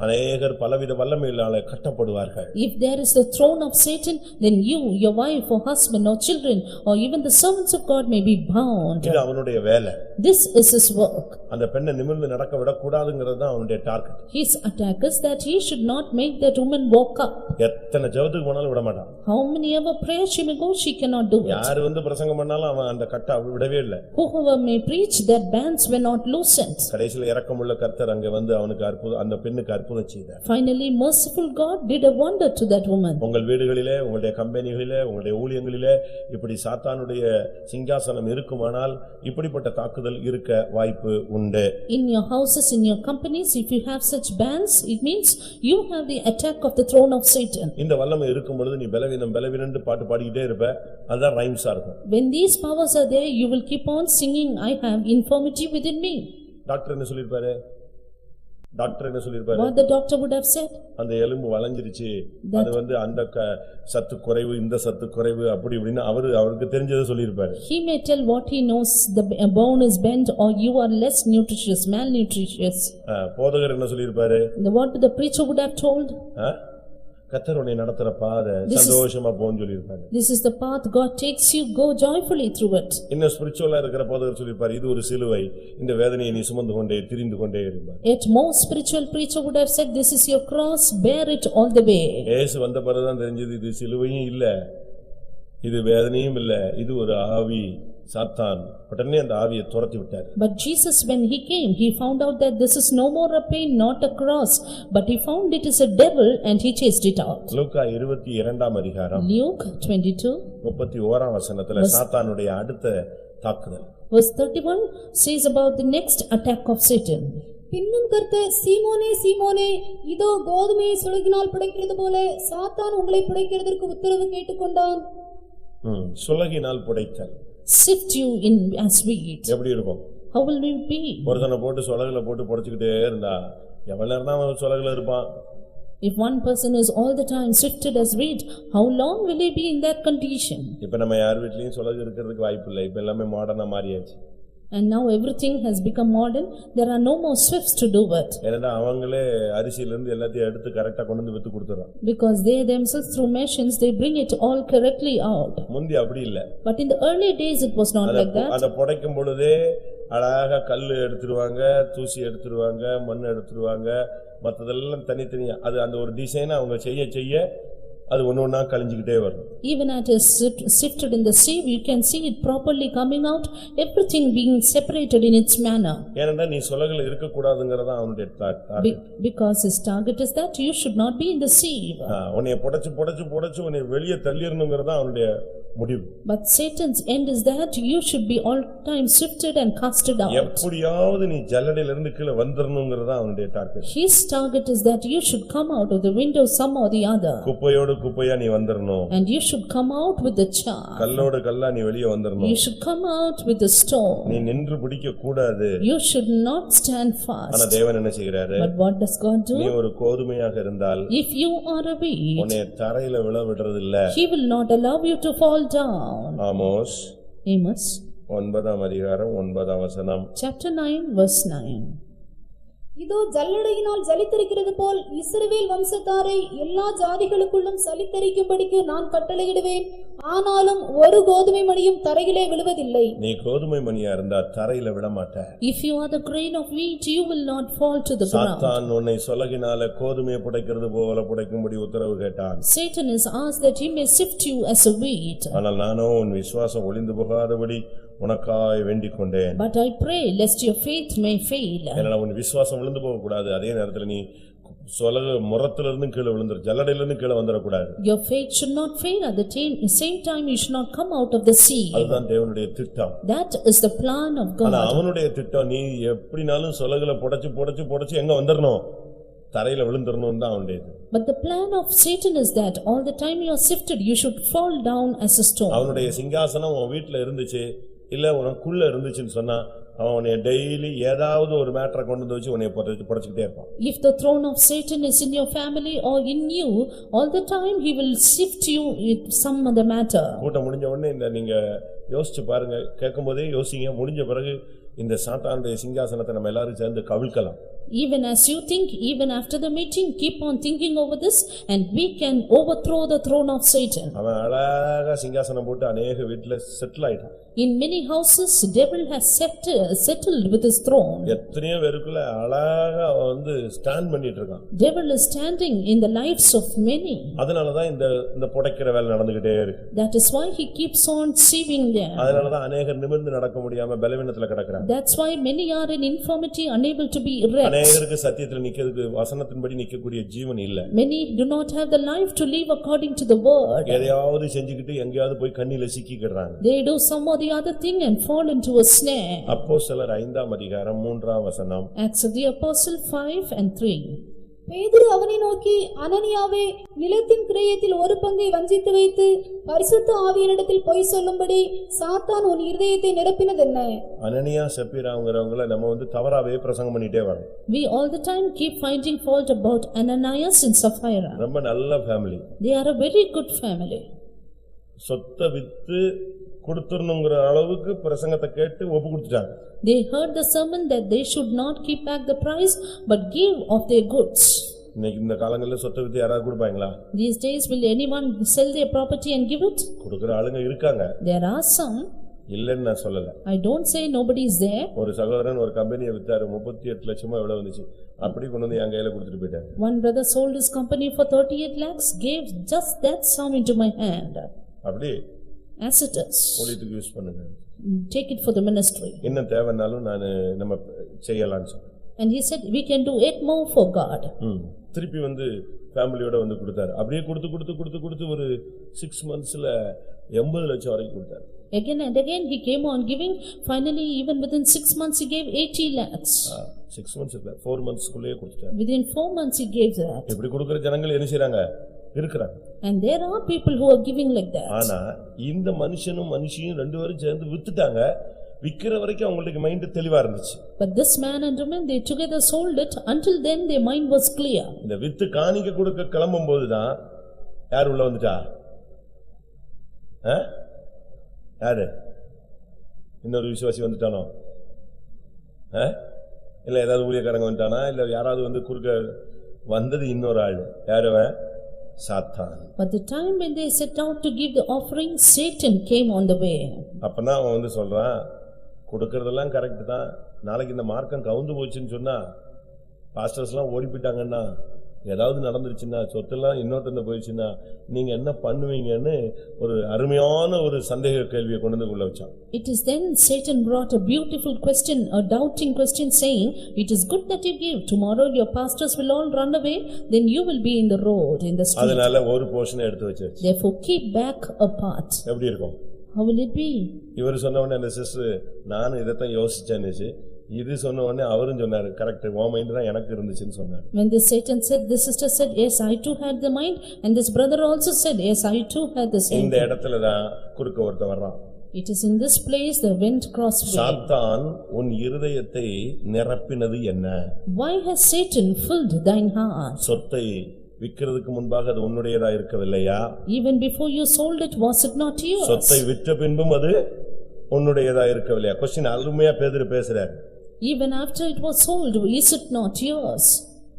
அநேகர் பலவித வல்லமையினால கட்டப்படுவார்கள். If there is the throne of Satan, then you, your wife or husband or children or even the servants of God may be bound. இது அவனுடைய வேலை. This is his work. அந்த பெண்ணை நிமிர்ந்து நடக்க விட கூடாதுங்கிறது தான் அவனுடைய target. His attack is that he should not make that woman walk up. எத்தனை ஜெபத்துக்கு போனாலும் விட மாட்டான். How many ever prayers she may go, she cannot do it. யார் பிரசங்கம் பண்ணாலும் அவன் அந்த கட்டை விடவே இல்லை. Whoever may preach, that bands were not loosened. கடைசியில் இரக்கமுள்ள கர்த்தர் அங்கே அவனுக்கு அற்புதம், அந்த பெண்ணுக்கு அற்புதம் செய்தார். Finally merciful God did a wonder to that woman. உங்கள் வீடுகளிலே, உங்களுடைய கம்பெனிகளிலே, உங்களுடைய ஊழியங்களிலே இப்படி சாத்தானுடைய சிங்காசனம் இருக்குமானால் இப்படிப்பட்ட தாக்குதல் இருக்க வாய்ப்பு உண்டு. In your houses, in your companies, if you have such bands, it means you have the attack of the throne of Satan. இந்த வல்லமை இருக்கும் பொழுது நீ பலவீனன்னு பாட்டு பாடிக்கிட்டே இருப்ப, அதுதான் ரைம்ஸா இருக்கும். When these powers are there, you will keep on singing, I have infirmity within me. Doctor என்ன சொல்லிருப்பாரு? What the doctor would have said? அந்த எலும்பு வளைஞ்சிருச்சு, அது அந்த சத்து குறைவு, இந்த சத்து குறைவு, அப்படி இப்படின்னு அவருக்கு தெரிஞ்சதை சொல்லிருப்பாரு. He may tell what he knows, the bone is bent or you are less nutritious, malnutritious. போதகர் என்ன சொல்லிருப்பாரு? What the preacher would have told? கர்த்தர் உன்னை நடத்துற பாதை சந்தோஷமா போன்னு சொல்லிருப்பாரு. This is the path God takes you, go joyfully through it. இன்னும் ஸ்பிரிச்சுவலா இருக்கிற போதகர் சொல்லிருப்பாரு, இது ஒரு சிலுவை, இந்த வேதனையை நீ சுமந்து கொண்டே திரிந்து கொண்டே இருப்பார். Yet more spiritual preacher would have said, this is your cross, bear it all the way. இயேசு வந்த பிறகுதான் தெரிஞ்சது, இது சிலுவையும் இல்ல, இது வேதனையும் இல்ல, இது ஒரு ஆவி, சாத்தான். உடனே அந்த ஆவியை துரத்தி விட்டார். But Jesus, when he came, he found out that this is no more a pain, not a cross, but he found it is a devil and he chased it out. லூக்கா 22ஆம் அதிகாரம் Luke 22 31ஆம் வசனத்துல சாத்தானுடைய அடுத்த தாக்குதல். Verse 31 says about the next attack of Satan. பின்னும் கர்த்தர், சீமோனே சீமோனே, இதோ கோதுமையை சுலகினால் புடைக்கிறது போல சாத்தான் உங்களை புடைக்கிறதற்கு உத்தரவு கேட்டுக்கொண்டான். சுலகினால் புடைத்தல். Sift you in as wheat. எப்படி இருக்கும்? How will it be? ஒருத்தனை போட்டு சுலகில போட்டு புடைச்சுக்கிட்டே இருந்தா எவ்வளவு நேரம் தான் அவன் சுலகில இருப்பான்? If one person is all the time sifted as wheat, how long will he be in that condition? இப்ப நம்ம யார் வீட்லயும் சுலகு இருக்கிறதுக்கு வாய்ப்பு இல்லை. இப்ப எல்லாமே மாடர்னா மாறியாச்சு. And now everything has become modern, there are no more swifts to do it. ஏன்னா அவங்களே அரிசியில இருந்து எல்லாத்தையும் எடுத்து கரெக்ட்டா கொண்டு வந்து வித்து கொடுத்துறாங்க. Because they themselves through machines they bring it all correctly out. முந்தி அப்படி இல்ல. But in the early days it was not like that. அத புடைக்கும் பொழுதே அழகா கல்லு எடுத்துருவாங்க, தூசி எடுத்துருவாங்க, மண் எடுத்துருவாங்க, மத்ததெல்லாம் தனித்தனியா அது அந்த ஒரு டிசைன் அவங்க செய்ய அது ஒண்ணொண்ணா கழிஞ்சுக்கிட்டே வரும். Even as it is sifted in the sieve, you can see it properly coming out, everything being separated in its manner. ஏனென்றா நீ சொலகுல இருக்க கூடாதுங்கறத அவனுடைய target. Because his target is that you should not be in the sieve. உன்னை புடைச்சு உன்னை வெளியே தள்ளிரணும்ங்கறத அவனுடைய முடிவு. But Satan's end is that you should be all time sifted and casted out. எப்படியாவது நீ ஜல்லடையில இருந்து கீழ வந்திரணும்ங்கறத அவனுடைய target. His target is that you should come out of the window somehow or the other. குப்பையோடு குப்பையா நீ வந்திரணும். And you should come out with the chaff. கல்லோடு கல்லா நீ வெளியே வந்திரணும். You should come out with the stone. நீ நின்று பிடிக்க கூடாது. You should not stand fast. ஆனா தேவன் என்ன செய்கிறாரு? But what does God do? நீ ஒரு கோதுமையாக இருந்தால் if you are a wheat, உன்னை தரையில விழ விடுறது இல்ல. He will not allow you to fall down. Amos 9ஆம் அதிகாரம் 9ஆம் வசனம். Chapter 9 verse 9. இதோ ஜல்லடையினால் ஜலித்தரிக்கிறது போல் இஸ்ரவேல் வம்சத்தாரை எல்லா ஜாதிகளுக்குள்ளும் சலித்தரிக்கும்படிக்கு நான் கட்டளையிடுவேன். ஆனாலும் ஒரு கோதுமை மணியும் தரையிலே விழுவதில்லை. நீ கோதுமை மணியா இருந்தா தரையில விழ மாட்ட. If you are the grain of wheat, you will not fall to the ground. சாத்தான் உன்னை சொலகினால கோதுமையை புடைக்கிறது போல புடைக்கும்படி உத்தரவு கேட்டான். Satan is asked that he may sift you as a wheat. ஆனால் நானோ உன் விசுவாசம் ஒளிந்து போகாதபடி உனக்காய் வேண்டிக் கொண்டேன். But I pray lest your faith may fail. ஏன்னா உன் விசுவாசம் விழுந்து போக கூடாது. அதே நேரத்துல நீ சொலகு முரத்துல இருந்து கீழே விழுந்துரு ஜல்லடையில இருந்து கீழே வந்துட கூடாது. Your faith should not fail. At the same time you should not come out of the sea. அதுதான் தேவனுடைய திட்டம். That is the plan of God. ஆனா அவனுடைய திட்டம் நீ எப்படினாலும் சொலகுல புடைச்சு எங்க வந்துறணும்? தரையில விழுந்துறணும் தான் அவனுடையது. But the plan of Satan is that all the time you are sifted, you should fall down as a stone. அவனுடைய சிங்காசனம் உன் வீட்டுல இருந்துச்சு இல்ல உனக்குள்ள இருந்துச்சுன்னு சொன்னா அவனை டெய்லி ஏதாவது ஒரு மேட்டரை கொண்டு வச்சு உன்னை புடைச்சுக்கிட்டே இருப்பான். If the throne of Satan is in your family or in you, all the time he will sift you with some other matter. கூட்டம் முடிஞ்ச உடனே இந்த நீங்க யோசிச்சு பாருங்க, கேட்கும் போதே யோசிங்க. முடிஞ்ச பிறகு இந்த சாத்தானுடைய சிங்காசனத்தை நம்ம எல்லாரும் சேர்ந்து கவிழ்க்கலாம். Even as you think, even after the meeting, keep on thinking over this and we can overthrow the throne of Satan. அவன் அழகா சிங்காசனம் போட்டு அநேக வீட்டுல செட்டில் ஆயிட்டான். In many houses, devil has settled with his throne. எத்தனையோ பேருக்குள்ள அழகா வந்து ஸ்டாண்ட் பண்ணிட்டு இருக்கான். Devil is standing in the lives of many. அதனாலதான் இந்த புடைக்கிற வேலை நடந்துகிட்டே இருக்கு. That is why he keeps on sieving them. அதனாலதான் அநேகர் நிமிர்ந்து நடக்க முடியாம பலவீனத்துல கிடக்குறாங்க. That's why many are in infirmity, unable to be erect. அநேகருக்கு சத்தியத்துல நிக்கிறதுக்கு வசனத்தின்படி நிக்கக்கூடிய ஜீவன் இல்ல. Many do not have the life to live according to the word. எதையாவது செஞ்சுக்கிட்டு எங்கேயாவது போய் கண்ணில சிக்கிக்கிறாங்க. They do some or the other thing and fall into a snare. அப்போஸ்தலர் 5ஆம் அதிகாரம் 3ஆம் வசனம். Acts of the Apostle 5 and 3. பேதுரு அவனை நோக்கி, அனனியாவே, நிலத்தின் கிரயத்தில் ஒரு பங்கை வஞ்சித்து வைத்து பரிசுத்த ஆவியனிடத்தில் பொய் சொல்லும்படி சாத்தான் உன் இருதயத்தை நிரப்பினதென்ன? அனனியா சப்பீராங்கறவங்கள நம்ம வந்து தவறாவே பிரசங்கம் பண்ணிட்டே வரோம். We all the time keep finding fault about Ananias and Sapphira. ரொம்ப நல்ல family. They are a very good family. சொத்தை வித்து கொடுத்துறணும்ங்கற அளவுக்கு பிரசங்கத்தை கேட்டு ஒப்பு கொடுத்துட்டாங்க. They heard the sermon that they should not keep back the price but give of their goods. இன்னைக்கு இந்த காலங்கள்ல சொத்தை வித்து யாராவது கொடுப்பாங்களா? These days will anyone sell their property and give it? கொடுக்கிற ஆளுங்க இருக்காங்க. There are some. இல்லன்னு நான் சொல்லல. I don't say nobody is there. ஒரு சகோதரன் ஒரு கம்பெனியை வித்தாரு, 38 லட்சமா எவ்வளவு வந்துச்சு, அப்படி கொண்டு வந்து என் கையில கொடுத்துட்டு போயிட்டாரு. One brother sold his company for 38 lakhs, gave just that sum into my hand. அப்படி as it is. ஊழியத்துக்கு யூஸ் பண்ணுங்க. Take it for the ministry. இன்னும் தேவைனாலும் நம்ம செய்யலாம்னு சொன்னேன். And he said we can do it more for God. திருப்பி வந்து ஃபேமிலியோட வந்து கொடுத்தாரு. அப்படியே கொடுத்து ஒரு 6 monthsல 80 லட்சம் வரைக்கும் கொடுத்தாரு. Again and again he came on giving. Finally even within 6 months he gave 80 lakhs. 6 months இல்ல 4 monthsக்குள்ளே கொடுத்தாரு. Within 4 months he gave that. இப்படி கொடுக்கிற ஜனங்கள் என்ன செய்றாங்க? இருக்குறாங்க. And there are people who are giving like that. ஆனா இந்த மனுஷனும் மனுஷியும் ரெண்டு பேரும் சேர்ந்து வித்துட்டாங்க. விக்கிற வரைக்கும் அவங்களுக்கு மைண்ட் தெளிவா இருந்துச்சு. But this man and woman, they together sold it. Until then their mind was clear. இந்த வித்து காணிக்க கொடுக்க கிளம்பும்போது தான் யார் உள்ள வந்துட்டா? யாரு? இன்னொரு விசுவாசி வந்துட்டானோ? இல்ல ஏதாவது ஊழியக்காரங்க வந்துட்டானா? இல்ல யாராவது வந்து குறுக்க வந்தது இன்னொரு ஆள். யாருவன்? சாத்தான். But the time when they set out to give the offering, Satan came on the way. அப்பனா அவன் வந்து சொல்றான், கொடுக்கறதெல்லாம் கரெக்ட் தான், நாளைக்கு இந்த மார்க்கம் கவுந்து போச்சுன்னு சொன்னா பாஸ்டர்ஸ்லாம் ஓடி போயிட்டாங்கன்னா, ஏதாவது நடந்துருச்சுன்னா, சொத்தெல்லாம் இன்னொருத்தந்த போயிடுச்சுன்னா நீங்க என்ன பண்ணுவீங்கன்னு ஒரு அருமையான ஒரு சந்தேக கேள்வியை கொண்டு வந்து உள்ள வச்சான். It is then Satan brought a beautiful question, a doubting question, saying, "It is good that you give. Tomorrow your pastors will all run away, then you will be in the road, in the street. அதனால ஒரு போர்ஷனை எடுத்து வச்சாச்சு. Therefore keep back a part." எப்படி இருக்கும்? How will it be? இவர் சொன்ன உடனே அந்த சிஸ்டர் நானும் இதைத்தான் யோசிச்சேன்னு, இது சொன்ன உடனே அவரும் சொன்னாரு, கரெக்ட், உன் மைண்ட் தான் எனக்கு இருந்துச்சுன்னு சொன்னாரு. When the Satan said, the sister said, "Yes, I too had the mind," and this brother also said, "Yes, I too had the same." இந்த இடத்துல தான் குறுக்க ஒருத்தன் வர்றான். It is in this place the wind crossed way. சாத்தான் உன் இருதயத்தை நிரப்பினது என்ன? Why has Satan filled thine heart? சொத்தை விக்கிறதுக்கு முன்பாக அது உன்னுடையதா இருக்கவில்லையா? Even before you sold it, was it not yours? சொத்தை விற்ற பின்பும் அது உன்னுடையதா இருக்கவில்லையா? क्वेश्चन அருமையா பேதுரு பேசுறாரு. Even after it was sold, is it not yours?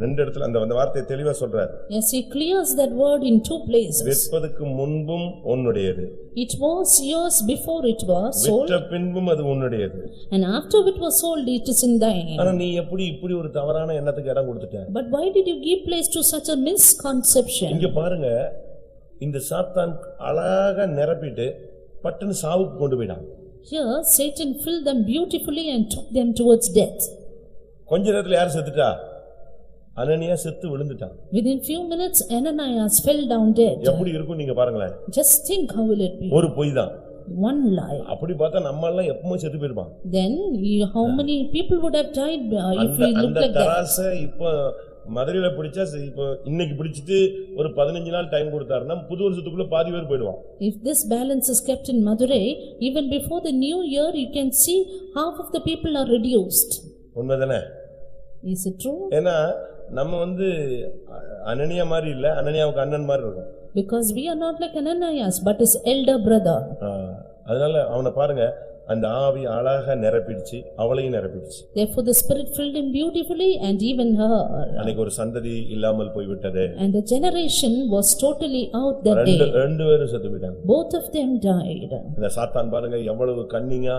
ரெண்டு இடத்துல அந்த வார்த்தையை தெளிவா சொல்றாரு. Yes, he clears that word in two places. விற்பதற்கு முன்பும் உன்னுடையது. It was yours before it was sold. விற்ற பின்பும் அது உன்னுடையது. And after it was sold, it is in thine. ஆனா நீ எப்படி இப்படி ஒரு தவறான எண்ணத்துக்கு இடம் கொடுத்துட்ட? But why did you give place to such a misconception? இங்க பாருங்க, இந்த சாத்தான் அழகா நிரப்பிட்டு பட்டுன்னு சாவுக்கு கொண்டு போயிடான். Here Satan filled them beautifully and took them towards death. கொஞ்ச நேரத்துல யார் செத்துட்டா? அனனியா செத்து விழுந்துட்டான். Within few minutes Ananias fell down dead. எப்படி இருக்கும் நீங்க பாருங்களேன். Just think how will it be? ஒரு பொய் தான். One lie. அப்படி பார்த்தா நம்ம எல்லாம் எப்பவுமே செத்து போயிருப்பான். Then how many people would have died if we looked like that? தராச இப்ப மதுரையில பிடிச்சா இப்ப இன்னைக்கு பிடிச்சிட்டு ஒரு 15 நாள் டைம் கொடுத்தாருன்னா புது வருஷத்துக்குள்ள பாதி பேர் போயிடுவான். If this balance is kept in Madurai, even before the new year you can see half of the people are reduced. உண்மைதானே? Is it true? ஏன்னா நம்ம அனனியா மாதிரி இல்ல, அனனியாவுக்கு அண்ணன் மாதிரி இருக்கும். Because we are not like Ananias but his elder brother. அதனால அவனை பாருங்க, அந்த ஆவி அழகா நிரப்பிடுச்சு, அவளையும் நிரப்பிடுச்சு. Therefore the spirit filled him beautifully and even her. அன்னைக்கு ஒரு சந்ததி இல்லாமல் போய் விட்டது. And the generation was totally out that day. ரெண்டு பேரும் செத்து போயிட்டாங்க. Both of them died. இந்த சாத்தான் பாருங்க எவ்வளவு கன்னிங்கா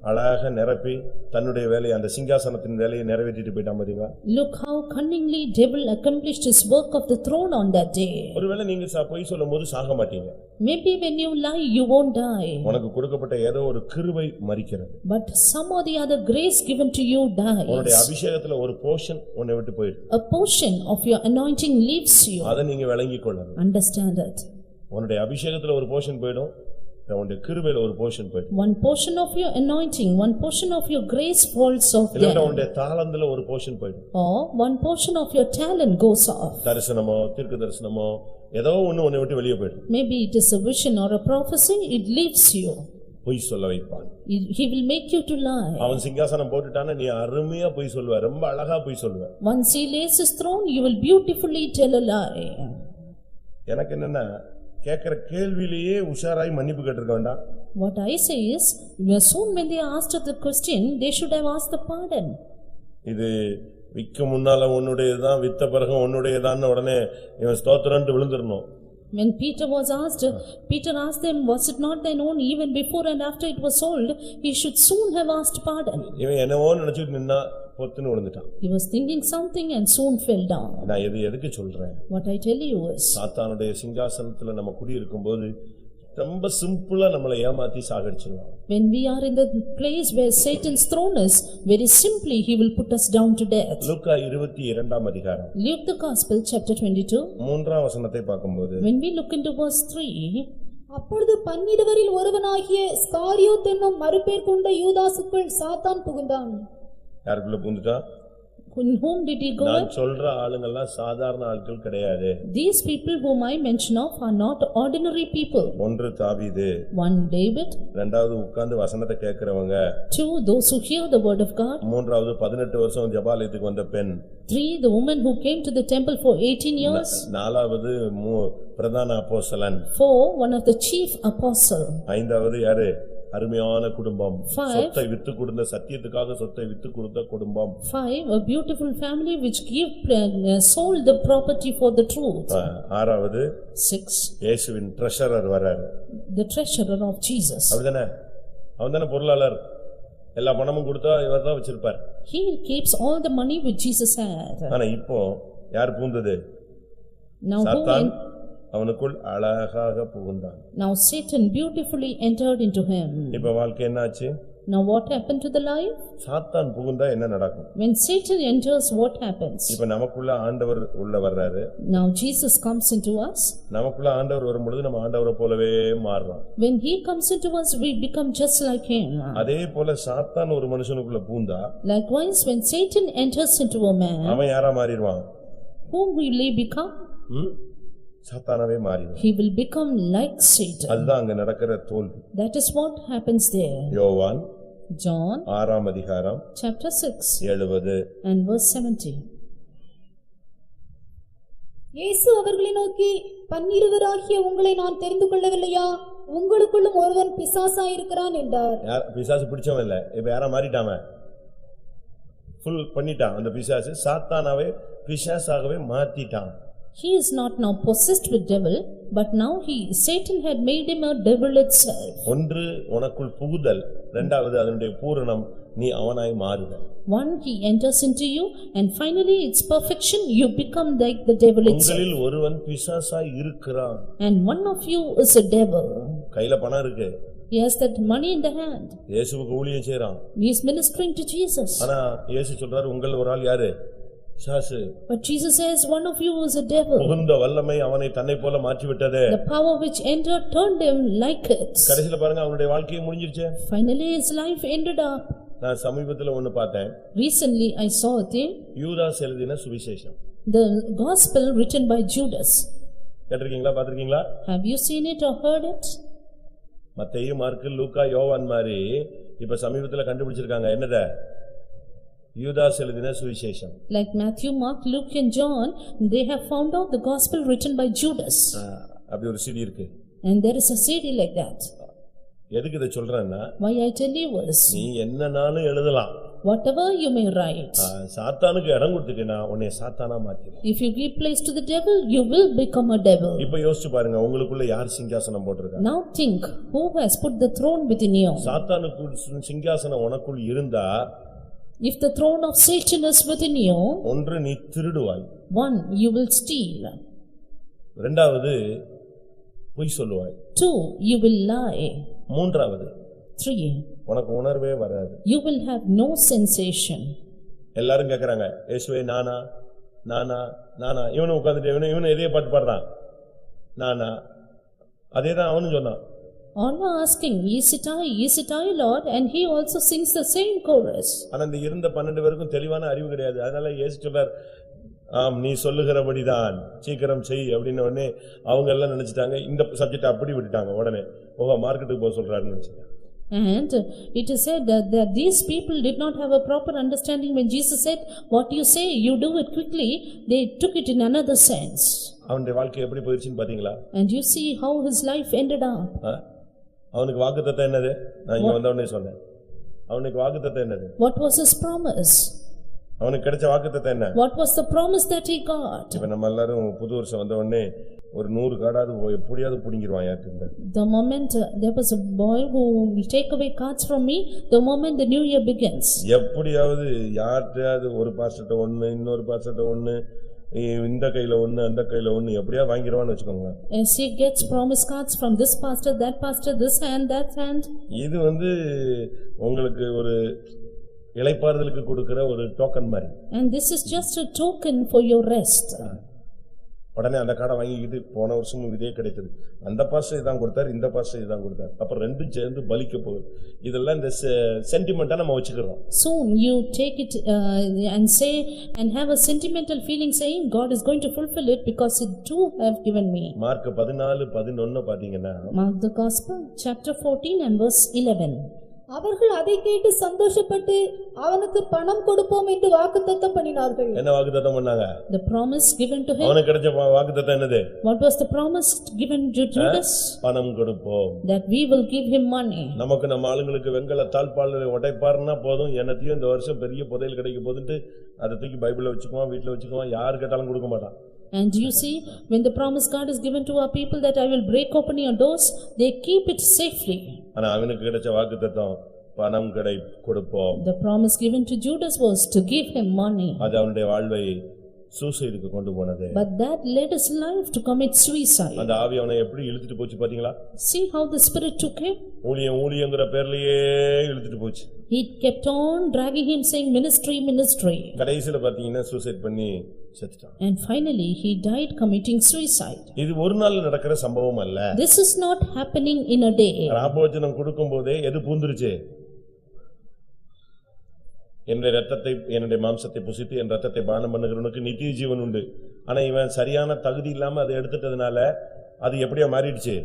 அழகா நிரப்பி தன்னுடைய வேலையை, அந்த சிங்காசனத்தின் வேலையை நிறைவேற்றிட்டு போயிட்டான் பாத்தீங்களா? Look how cunningly devil accomplished his work of the throne on that day. ஒருவேளை நீங்க பொய் சொல்லும்போது சாக மாட்டீங்க. Maybe when you lie you won't die. உனக்கு கொடுக்கப்பட்ட ஏதோ ஒரு கிருபை மரிக்கிறது. But some or the other grace given to you dies. உன்னுடைய அபிஷேகத்துல ஒரு போர்ஷன் உன்னை விட்டு போயிடுது. A portion of your anointing leaves you. அதை நீங்க விளங்கிக் கொள்ளணும். Understand it. உன்னுடைய அபிஷேகத்துல ஒரு போர்ஷன் போய்டும், உன்னுடைய கிருபையில ஒரு போர்ஷன் போய்டும். One portion of your anointing, one portion of your grace falls off there. இல்ல உன்னுடைய தாளந்துல ஒரு போர்ஷன் போய்டும். Or one portion of your talent goes off. தரிசனமோ தீர்க்க தரிசனமோ ஏதோ ஒன்னு உன்னை விட்டு வெளியே போய்டும். Maybe it is a vision or a prophecy, it leaves you. பொய் சொல்ல வைப்பான். He will make you to lie. அவன் சிங்காசனம் போட்டுட்டானா நீ அருமையா பொய் சொல்லுவ, ரொம்ப அழகா பொய் சொல்லுவ. Once he lays his throne, you will beautifully tell a lie. எனக்கு என்னன்னா, கேக்குற கேள்வியிலேயே உஷாராய் மன்னிப்பு கேட்டிருக்க வேண்டாம். What I say is, soon when they asked the question, they should have asked the pardon. இது விக்க முன்னால உன்னுடையதான், வித்த பிறகு உன்னுடையதான் உடனே இவன் ஸ்தோத்திரம்னு விழுந்துறணும். When Peter asked them, was it not thine own even before and after it was sold? He should soon have asked pardon. இவன் என்னவோ நினைச்சிட்டு நின்னா பொத்துன்னு விழுந்துட்டான். He was thinking something and soon fell down. நான் எதுக்கு சொல்றேன்? What I tell you is, சாத்தானுடைய சிங்காசனத்துல நம்ம குடியிருக்கும்போது ரொம்ப சிம்பிளா நம்மளை ஏமாத்தி சாகடிச்சிடுவான். when we are in the place where Satan's throne is, very simply he will put us down to death. லூக்கா 22ஆம் அதிகாரம், Luke the Gospel chapter 22. 3ஆம் வசனத்தை பார்க்கும்போது, When we look into verse 3, அப்பொழுது 12 ஒருவனாகிய ஸ்காரியோத் என்னும் மறுபேர் கொண்ட யூதாசுக்குள் சாத்தான் புகுந்தான். யாருக்குள்ள புகுந்துட்டான்? in whom did he go? நான் சொல்ற ஆளுங்கெல்லாம் சாதாரண ஆட்கள் கிடையாது. These people whom I mention of are not ordinary people. ஒன்று தாவீது, One David, இரண்டாவது உட்கார்ந்து வசனத்தை கேட்கிறவங்க, two those who hear the word of God, மூன்றாவது 18 வருஷம் ஜெபாலயத்துக்கு வந்த பெண், three the woman who came to the temple for 18 years, நாலாவது பிரதான அப்போஸ்தலன், four one of the chief apostle, ஐந்தாவது யாரு? அருமையான குடும்பம், Five. சொத்தை வித்து கொடுத்த, சத்தியத்துக்காக சொத்தை வித்து கொடுத்த குடும்பம். five a beautiful family which sold the property for the truth. ஆறாவது Six இயேசுவின் ட்ரெஷரர் வராரு, the treasurer of Jesus. அப்படிதானே? அவன்தானே பொருளாளர். எல்லா பணமும் கொடுத்தா இவர்தான் வச்சிருப்பார். He keeps all the money which Jesus had. ஆனா இப்போ யார் பூந்தது? Now சாத்தான் அவனுக்குள் அழகாக புகுந்தான். Now Satan beautifully entered into him. இப்ப வாழ்க்கை என்னாச்சு? Now what happened to the life? சாத்தான் புகுந்தா என்ன நடக்கும்? When Satan enters, what happens? இப்ப நமக்குள்ள ஆண்டவர் உள்ள வர்றாரு. Now Jesus comes into us. நமக்குள்ள ஆண்டவர் வரும்பொழுது நம்ம ஆண்டவரை போலவே மாறுறோம். When he comes into us, we become just like him. அதே போல சாத்தான் ஒரு மனுஷனுக்குள்ள பூந்தா, Likewise, when Satan enters into a man, அவன் யாரா மாறிடுவான்? whom will he become? சாத்தானாவே மாறிடுவான். He will become like Satan. அதுதான் அங்க நடக்கிற தோல்வி. That is what happens there. யோவான் John 6 அதிகாரம் chapter 6 70 and verse 70. இயேசு அவர்களை நோக்கி, 12 உங்களை நான் தெரிந்து கொள்ளவில்லையா? உங்களுக்குள்ளும் ஒருவன் பிசாசாயிருக்கிறான் என்றார். பிசாசு பிடிச்சவன் இல்ல, இப்ப யாரா மாறிட்டாம ஃபுல் பண்ணிட்டான். அந்த பிசாசு சாத்தானாவே பிசாசாகவே மாத்திட்டான். He is not now possessed with devil, but now Satan had made him a devil itself. ஒன்று உனக்குள் புகுதல், இரண்டாவது அதனுடைய பூரணம் நீ அவனாய் மாறுதல். One, he enters into you, and finally its perfection, you become like the devil itself. உங்களில் ஒருவன் பிசாசாய் இருக்கிறான். And one of you is a devil. கையில பணம் இருக்கு. He has that money in the hand. இயேசுவுக்கு ஊழியம் செய்றான். He is ministering to Jesus. ஆனா இயேசு சொல்றார், உங்கள் ஒரு ஆள் யாரு? பிசாசு. But Jesus says one of you is a devil. புகுந்த வல்லமை அவனை தன்னை போல மாற்றி விட்டது. The power which entered turned him like it. கடைசில பாருங்க அவனுடைய வாழ்க்கை முடிஞ்சிருச்சு. Finally his life ended up. நான் சமீபத்துல ஒன்னு பார்த்தேன். Recently I saw a thing. யூதாஸ் எழுதின சுவிசேஷம். The gospel written by Judas. கேட்டிருக்கீங்களா, பாத்திருக்கீங்களா? Have you seen it or heard it? மத்தேயு, மார்க்கு, லூக்கா, யோவான் மாதிரி இப்ப சமீபத்துல கண்டுபிடிச்சிருக்காங்க. என்னது? யூதாஸ் எழுதின சுவிசேஷம். Like Matthew, Mark, Luke and John, they have found out the gospel written by Judas. அப்படி ஒரு CD இருக்கு. And there is a CD like that. எதுக்கு இத சொல்றேன்னா, Why I tell you is, நீ என்னனாலும் எழுதலாம். whatever you may write. சாத்தானுக்கு இடம் கொடுத்துட்டேனா உன்னை சாத்தானா மாத்திடும். If you give place to the devil, you will become a devil. இப்ப யோசிச்சு பாருங்க, உங்களுக்குள்ள யார் சிங்காசனம் போட்டிருக்கா? Now think, who has put the throne within you? சாத்தானுக்கு சிங்காசனம் உனக்குள் இருந்தா, If the throne of Satan is within you, ஒன்று நீ திருடுவாய். one, you will steal. இரண்டாவது பொய் சொல்லுவாய். Two, you will lie. மூன்றாவது, Three, உனக்கு உணர்வே வராது. you will have no sensation. எல்லாரும் கேக்குறாங்க, இயேசுவே நானா நானா நானா. இவனு உட்கார்ந்துட்டு இவனு எதையே பாட்டு பாடுறான், நானா. அதேதான் அவனும் சொன்னான். All are asking, is it I, Lord? And he also sings the same chorus. ஆனா இந்த இருந்த 12 பேருக்கும் தெளிவான அறிவு கிடையாது. அதனால இயேசு சொல்றார், ஆம் நீ சொல்லுகிறபடிதான், சீக்கிரம் செய் அப்படின்னு. உடனே அவங்க எல்லாம் நினைச்சிட்டாங்க இந்த சப்ஜெக்ட் அப்படி விட்டுட்டாங்க. உடனே மார்க்கெட்டுக்கு போக சொல்றாருன்னு நினைச்சிட்டாங்க. And it is said that these people did not have a proper understanding when Jesus said, what you say, you do it quickly. They took it in another sense. அவனுடைய வாழ்க்கை எப்படி போயிருச்சுன்னு பாத்தீங்களா? And you see how his life ended up. அவனுக்கு வாக்குத்தத்தம் என்னது? நான் இங்க வந்த உடனே சொன்னேன். அவனுக்கு வாக்குத்தத்தம் என்னது? What was his promise? அவனுக்கு கிடைச்ச வாக்குத்தத்தம் என்ன? What was the promise that he got? இப்ப நம்ம எல்லாரும் புது வருஷம் வந்த உடனே ஒரு 100 காடாவது எப்படியாவது புடிங்கிடுவான் யாருக்கு. The moment there was a boy who will take away cards from me, the moment the new year begins. எப்படியாவது யார்ட்டையாவது ஒரு பாஸ்டர்ட்ட ஒன்னு, இன்னொரு பாஸ்டர்ட்ட ஒன்னு, இந்த கையில ஒன்னு, அந்த கையில ஒன்னு, எப்படியா வாங்கிடுவான்னு வச்சுக்கோங்க. As he gets promise cards from this pastor, this hand, that hand. இது உங்களுக்கு ஒரு இளைப்பாறுதலுக்கு கொடுக்கிற ஒரு டோக்கன் மாதிரி. And this is just a token for your rest. உடனே அந்த காடை வாங்கிக்கிட்டு போன வருஷமும் இதே கிடைத்தது, அந்த பாஸ்டர் இதான் கொடுத்தார், இந்த பாஸ்டர் இதான் கொடுத்தார், அப்ப ரெண்டும் சேர்ந்து பலிக்க போகுது. இதெல்லாம் இந்த சென்டிமெண்டா நம்ம வச்சுக்கிறோம். Soon you take it and say and have a sentimental feeling saying God is going to fulfill it because it too have given me. Mark 14:11 பாத்தீங்கன்னா, Mark the Gospel chapter 14 and verse 11. அவர்கள் அதை கேட்டு சந்தோஷப்பட்டு அவனுக்கு பணம் கொடுப்போம் என்று வாக்குத்தத்தம் பண்ணினார்கள். என்ன வாக்குத்தத்தம் பண்ணாங்க? The promise given to him. அவனுக்கு கிடைச்ச வாக்குத்தத்தம் என்னது? What was the promise given to Judas? பணம் கொடுப்போம். That we will give him money. நமக்கு நம்ம ஆளுங்களுக்கு வெங்கல தாழ்பாளரை உடைப்பாருன்னா போதும், என்னத்தையும் இந்த வருஷம் பெரிய புதையல் கிடைக்க போதுட்டு அதை தூக்கி பைபிள்ல வச்சுக்குவான், வீட்டுல வச்சுக்குவான், யாரு கேட்டாலும் கொடுக்க மாட்டான். And you see, when the promise God is given to our people that I will break open your doors, they keep it safely. ஆனா அவனுக்கு கிடைச்ச வாக்குத்தத்தம் பணம் கொடுப்போம். The promise given to Judas was to give him money. அது அவனுடைய வாழ்வை சூசைடுக்கு கொண்டு போனது. But that led his life to commit suicide. அந்த ஆவி அவனை எப்படி இழுத்துட்டு போச்சு பாத்தீங்களா? See how the spirit took him? ஊழியங்கிற பேர்லயே இழுத்துட்டு போச்சு. He kept on dragging him saying ministry. கடைசில பாத்தீங்கன்னா சூசைட் பண்ணி செத்துட்டான். And finally he died committing suicide. இது ஒரு நாள் நடக்கிற சம்பவம் அல்ல. This is not happening in a day. ராபோஜனம் கொடுக்கும்போதே எது பூந்துருச்சு? என்னுடைய மாம்சத்தை புசித்து என் ரத்தத்தை பானம் பண்ணுகிறவனுக்கு நித்திய ஜீவன் உண்டு. ஆனா இவன் சரியான தகுதி இல்லாம அதை எடுத்துட்டதுனால அது எப்படியா மாறிடுச்சு?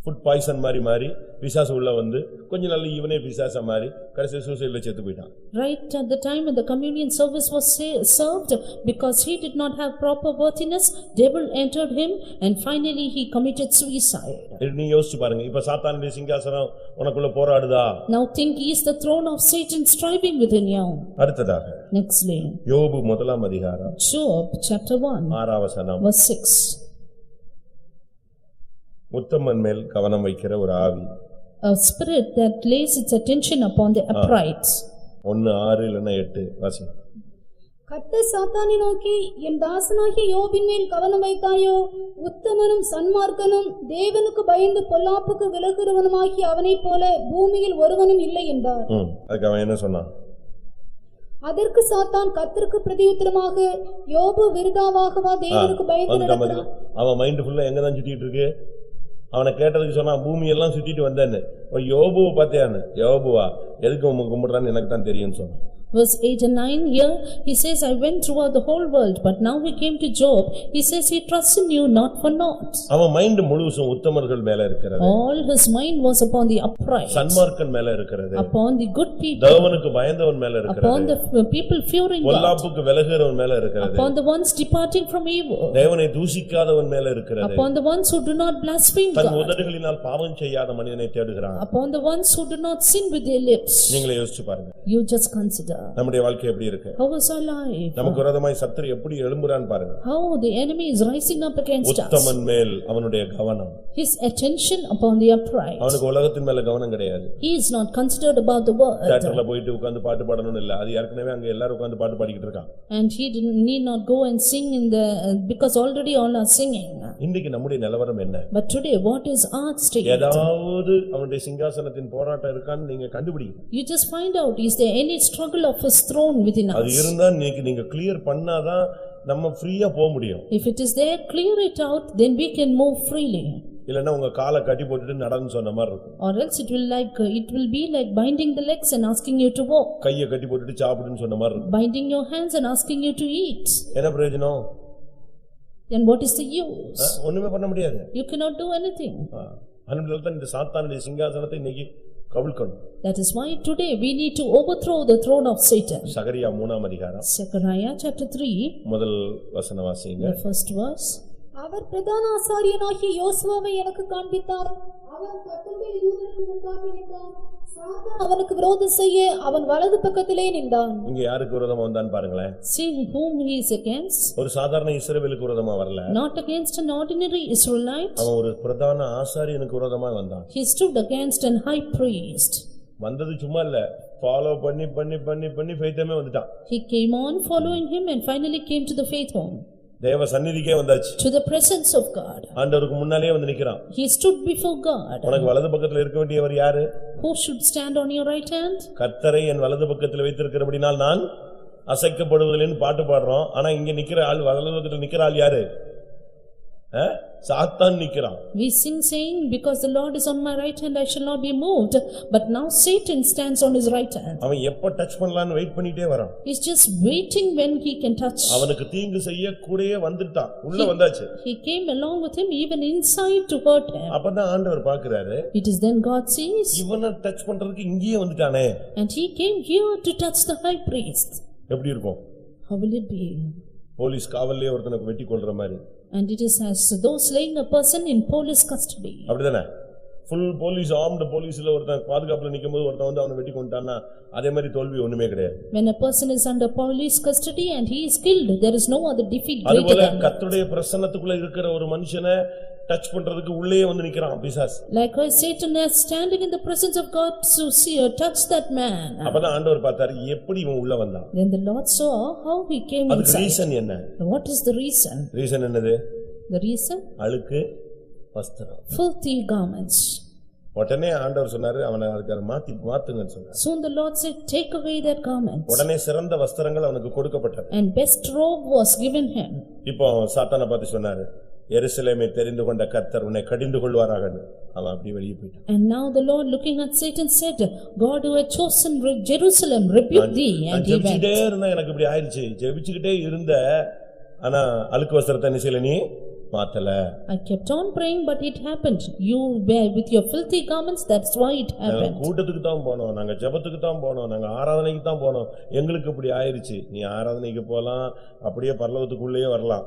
ஃபுட் பாய்சன் மாறி பிசாசு உள்ள வந்து கொஞ்ச நாள் இவனே பிசாசா மாறி கடைசி சூசைட்ல செத்து போயிட்டான். Right at the time when the communion service was served, because he did not have proper worthiness, devil entered him and finally he committed suicide. நீ யோசிச்சு பாருங்க, இப்ப சாத்தானுடைய சிங்காசனம் உனக்குள்ள போராடுதா? Now think, is the throne of Satan striving within you? அடுத்ததாக Nextly, யோபு முதலாம் அதிகாரம் Job chapter 1 6 வசனம். verse 6. உத்தமன் மேல் கவனம் வைக்கிற ஒரு ஆவி. A spirit that lays its attention upon the upright. 1:6 இல்லனா 8 வாசி. கர்த்தர் சாத்தானை நோக்கி, என் தாசனாகிய யோபின் மேல் கவனம் வைத்தாயோ? உத்தமனும் சன்மார்க்கனும் தேவனுக்கு பயந்து பொல்லாப்புக்கு விலகுகிறவனுமாகிய அவனைப் போல பூமியில் ஒருவனும் இல்லை என்றார். அதுக்கு அவன் என்ன சொன்னான்? அதற்கு சாத்தான் கர்த்தருக்கு பிரதியுத்தரமாக, யோபு விருதாவாகவா தேவனுக்கு பயந்து நடக்கிறான்? அவன் மைண்ட் ஃபுல்லா எங்க தான் சுத்திட்டு இருக்கு? அவனை கேட்டதுக்கு சொன்னா பூமி எல்லாம் சுத்திட்டு வந்தேன்னு. யோபுவை பார்த்தியான்னு? யோபுவா எதுக்கு கும்பிடுறான்னு எனக்கு தான் தெரியும்னு சொன்னான். Verse 8 and 9 here, he says, I went throughout the whole world, but now we came to Job. He says, he trusts in you not for naught. அவன் மைண்ட் முழுசும் உத்தமர்கள் மேல இருக்கிறது. All his mind was upon the upright. சன்மார்க்கன் மேல இருக்கிறது. Upon the good people. தேவனுக்கு பயந்தவன் மேல இருக்கிறது. Upon the people fearing God. பொல்லாப்புக்கு விலகுகிறவன் மேல இருக்கிறது. Upon the ones departing from evil. தேவனை தூசிக்காதவன் மேல இருக்கிறது. Upon the ones who do not blaspheme God. தன் உதடுகளினால் பாவம் செய்யாத மனிதனை தேடுகிறான். Upon the ones who do not sin with their lips. நீங்களே யோசிச்சு பாருங்க. You just consider. நம்முடைய வாழ்க்கை எப்படி இருக்கு? How is our life? நமக்கு விரோதமாய் சத்துரு எப்படி எழும்புறான் பாருங்க. How the enemy is rising up against us. உத்தமன் மேல் அவனுடைய கவனம். His attention upon the upright. அவனுக்கு உலகத்தின் மேல கவனம் கிடையாது. He is not considered about the world. தியேட்டர்ல போயிட்டு உட்கார்ந்து பாட்டு பாடணும்னு இல்ல. அது ஏற்கனவே அங்க எல்லாரும் உட்கார்ந்து பாட்டு பாடிக்கிட்டு இருக்காங்க. And he need not go and sing in the because already all are singing. இன்னைக்கு நம்முடைய நிலவரம் என்ன? But today what is our state? ஏதாவது அவனுடைய சிங்காசனத்தின் போராட்டம் இருக்கான்னு நீங்க கண்டுபிடிங்க. You just find out, is there any struggle of his throne within us? அது இருந்தா நீங்க கிளியர் பண்ணாதான் நம்ம ஃப்ரீயா போக முடியும். If it is there, clear it out, then we can move freely. இல்லன்னா உங்க காலை கட்டி போட்டுட்டு நடந்து சொன்ன மாதிரி இருக்கும். Or else it will be like binding the legs and asking you to walk. கையை கட்டி போட்டுட்டு சாப்பிடுன்னு சொன்ன மாதிரி இருக்கும். Binding your hands and asking you to eat. என்ன பிரயோஜனம்? Then what is the use? ஒண்ணுமே பண்ண முடியாது. You cannot do anything. அதனால தான் இந்த சாத்தானுடைய சிங்காசனத்தை இன்னைக்கு கவிழ்க்கணும். That is why today we need to overthrow the throne of Satan. சகரியா 3ஆம் அதிகாரம். Zechariah chapter 3. முதல் வசனம் வாசிங்க. The first verse. அவர் பிரதான ஆசாரியனாகிய யோசுவாவை எனக்கு காண்பித்தார். அவன் கர்த்தருடைய தூதனுக்கு முன்பாக நின்றான். சாத்தான் அவனுக்கு விரோதம் செய்ய அவன் வலது பக்கத்திலே நின்றான். இங்க யாருக்கு விரோதமா வந்தான்னு பாருங்களேன். See whom he is against. ஒரு சாதாரண இஸ்ரவேலுக்கு விரோதமா வரல. Not against an ordinary Israelite. அவன் ஒரு பிரதான ஆசாரியனுக்கு விரோதமா வந்தான். He stood against an high priest. வந்தது சும்மா இல்ல, ஃபாலோ பண்ணி ஃபெய்த்தமே வந்துட்டான். He came on following him and finally came to the faith home. தேவ சந்நிதிக்கே வந்தாச்சு. To the presence of God. ஆண்டவருக்கு முன்னாலே வந்து நிக்கிறான். He stood before God. உனக்கு வலது பக்கத்துல இருக்க வேண்டியவர் யாரு? Who should stand on your right hand? கர்த்தரை என் வலது பக்கத்துல வைத்திருக்கிறபடியால் நான் அசைக்கப்படுவதில்லைன்னு பாட்டு பாடுறோம். ஆனா இங்க நிக்கிற ஆள், வலது பக்கத்துல நிக்கிற ஆள் யாரு? சாத்தான் நிக்கிறான். We sing saying, because the Lord is on my right hand, I shall not be moved. But now Satan stands on his right hand. அவன் எப்ப டச் பண்ணலாம்னு வெயிட் பண்ணிட்டே வரான். He's just waiting when he can touch. அவனுக்கு தீங்கு செய்ய கூடயே வந்துட்டான், உள்ள வந்தாச்சு. He came along with him even inside to hurt him. அப்பதான் ஆண்டவர் பார்க்கிறாரு. It is then God sees. இவனை டச் பண்றதுக்கு இங்கேயே வந்துட்டானே. And he came here to touch the high priest. எப்படி இருக்கும்? How will it be? Police காவல்லே ஒருத்தனை வெட்டி கொல்ற மாதிரி. And it is as though slaying a person in police custody. அப்படிதானே? full போலீஸ் ஆர்ம்டு போலீஸ்ல ஒருத்தன் பாதுகாப்புல நிக்கும்போது ஒருத்தன் வந்து அவனை வெட்டி கொண்டான்னா அதே மாதிரி தோல்வி ஒண்ணுமே கிடையாது. When a person is under police custody and he is killed, there is no other defeat greater அதுபோல than கர்த்தருடைய பிரசன்னத்துக்குள்ள இருக்கிற ஒரு மனுஷனை டச் பண்றதுக்கு உள்ளே வந்து நிக்கிறான் பிசாசு. Likewise, Satan is standing in the presence of God to see or touch that man. அப்பதான் ஆண்டவர் பார்த்தாரு எப்படி இவன் உள்ள வந்தான். Then the Lord saw how he came அதுக்கு inside. ரீசன் என்ன? What is the reason? Reason என்னது? The reason? அழுக்கு வஸ்திரம். Filthy garments. உடனே ஆண்டவர் சொன்னாரு அவனை அதுக்கு மாத்துங்கன்னு சொன்னார். Soon the Lord said, take away that garment. உடனே சிறந்த வஸ்திரங்கள் அவனுக்கு கொடுக்கப்பட்டது. And best robe was given him. இப்போ சாத்தானை பார்த்து சொன்னாரு எருசலேமை தெரிந்து கொண்ட கர்த்தர் உன்னை கடிந்து கொள்வாராக. அவன் அப்படி வெளியே போயிட்டான். And now the Lord looking at Satan said, God who had chosen Jerusalem rebuke thee. And he went. ஜெபிச்சுட்டே இருந்தா எனக்கு இப்படி ஆயிடுச்சு. ஜெபிச்சுக்கிட்டே இருந்த ஆனா அழுக்கு வஸ்திரத்தை என்ன செய்யல நீ மாத்தல. I kept on praying but it happened. You were with your filthy garments, that's why it happened. கூட்டத்துக்கு தான் போனோம், நாங்க ஜெபத்துக்கு தான் போனோம், நாங்க ஆராதனைக்கு தான் போனோம், எங்களுக்கு இப்படி ஆயிருச்சு. நீ ஆராதனைக்கு போலாம், அப்படியே பரலோகத்துக்குள்ளேயே வரலாம்,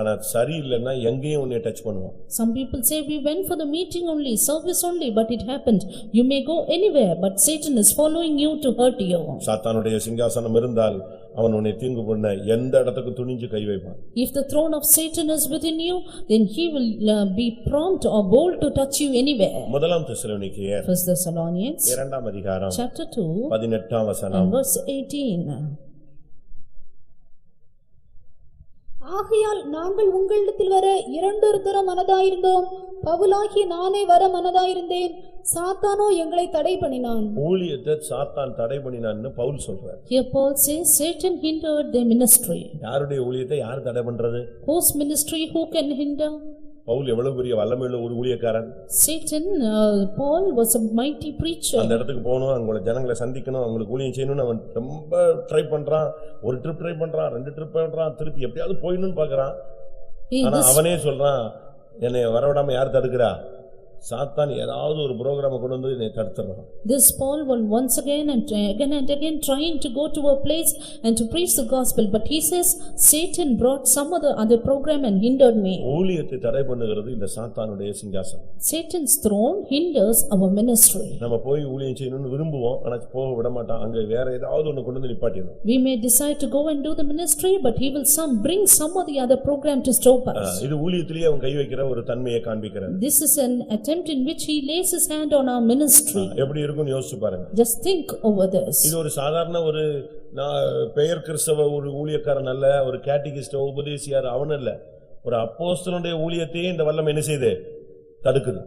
ஆனா சரியில்லைன்னா எங்கேயும் உன்னை டச் பண்ணுவான். Some people say we went for the meeting only, service only, but it happened. You may go anywhere, but Satan is following you to hurt you. சாத்தானுடைய சிங்காசனம் இருந்தால் அவன் உன்னை தீங்கு பண்ண எந்த இடத்துக்கு துணிஞ்சு கை வைப்பான். If the throne of Satan is within you, then he will be prompt or bold to touch you anywhere. முதலாம் தெசலோனிக்கேயர் 1 Thessalonians இரண்டாம் அதிகாரம் chapter 2 18ஆம் வசனம் and verse 18. ஆகையால் நாங்கள் உங்களிடத்தில் வர இரண்டொரு தரம் மனதாயிருந்தோம். பவுலாகிய நானே வர மனதாயிருந்தேன், சாத்தானோ எங்களை தடை பண்ணினான். ஊழியத்தை சாத்தான் தடை பண்ணினான்னு பவுல் சொல்றார். Here Paul says Satan hindered their ministry. யாருடைய ஊழியத்தை யார் தடை பண்றது? Whose ministry who can hinder? Pavul எவ்வளவு பெரிய வல்லமையுள்ள ஒரு ஊழியக்காரன். Satan, Paul was a mighty preacher. அந்த இடத்துக்கு போகணும், அவங்கள ஜனங்களை சந்திக்கணும், அவங்களுக்கு ஊழியம் செய்யணும்னு அவன் ரொம்ப ட்ரை பண்றான். ஒரு ட்ரிப் ட்ரை பண்றான், 2 ட்ரிப் பண்றான், திருப்பி எப்படியாவது போயிடணும்னு பாக்குறான். ஆனா அவனே சொல்றான் என்னை வரவிடாம யார் தடுக்கிறா? சாத்தான் ஏதாவது ஒரு புரோகிராம் கொண்டு வந்து என்னை தடுத்துறான். This Paul will once again and again trying to go to a place and to preach the gospel, but he says Satan brought some other program and hindered me. ஊழியத்தை தடை பண்ணுகிறது இந்த சாத்தானுடைய சிங்காசனம். Satan's throne hinders our ministry. நம்ம போய் ஊழியம் செய்யணும்னு விரும்புவோம், ஆனா போக விட மாட்டான். அங்க வேற ஏதாவது ஒன்னு கொண்டு வந்து நிப்பாட்டிடும். We may decide to go and do the ministry, but he will bring some of the other program to stop us. இது ஊழியத்திலேயே அவன் கை வைக்கிற ஒரு தன்மையை காண்பிக்கிறது. This is an attempt in which he lays his hand on our ministry. எப்படி இருக்கும்னு யோசிச்சு பாருங்க. Just think over this. இது ஒரு சாதாரண ஒரு பெயர் கிறிஸ்தவ ஒரு ஊழியக்காரன் அல்ல, ஒரு கேட்டகிஸ்ட் உபதேசியார் அவன் அல்ல. ஒரு அப்போஸ்தலனுடைய ஊழியத்தையே இந்த வல்லமை என்ன செய்யுது? தடுக்குது.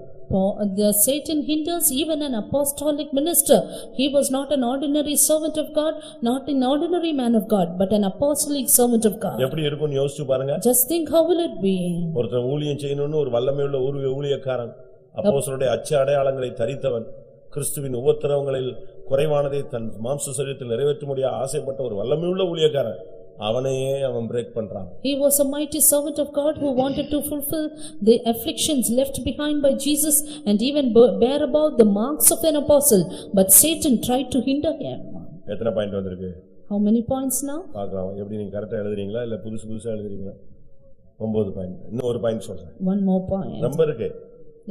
The Satan hinders even an apostolic minister. He was not an ordinary servant of God, not an ordinary man of God, but an apostolic servant of God. எப்படி இருக்கும்னு யோசிச்சு பாருங்க. Just think how will it be? ஒருத்தன் ஊழியம் செய்யணும்னு ஒரு வல்லமையுள்ள ஒரு ஊழியக்காரன், அப்போஸ்தலருடைய அச்சு அடையாளங்களை தரித்தவன், கிறிஸ்துவின் உபத்திரவங்களில் குறைவானதை தன் மாம்ச சரீரத்தில் நிறைவேற்ற முடிய ஆசைப்பட்ட ஒரு வல்லமையுள்ள ஊழியக்காரன், அவனையே அவன் பிரேக் பண்றான். He was a mighty servant of God who wanted to fulfill the afflictions left behind by Jesus and even bear about the marks of an apostle, but Satan tried to hinder him. எத்தனை point வந்திருக்கு? How many points now? பார்க்கலாம். எப்படி நீங்க கரெக்ட்டா எழுதுறீங்களா இல்ல புதுசா எழுதுறீங்களா? 9 point. இன்னும் ஒரு பாயிண்ட் சொல்றேன். One more point. நம்பர் இருக்கு.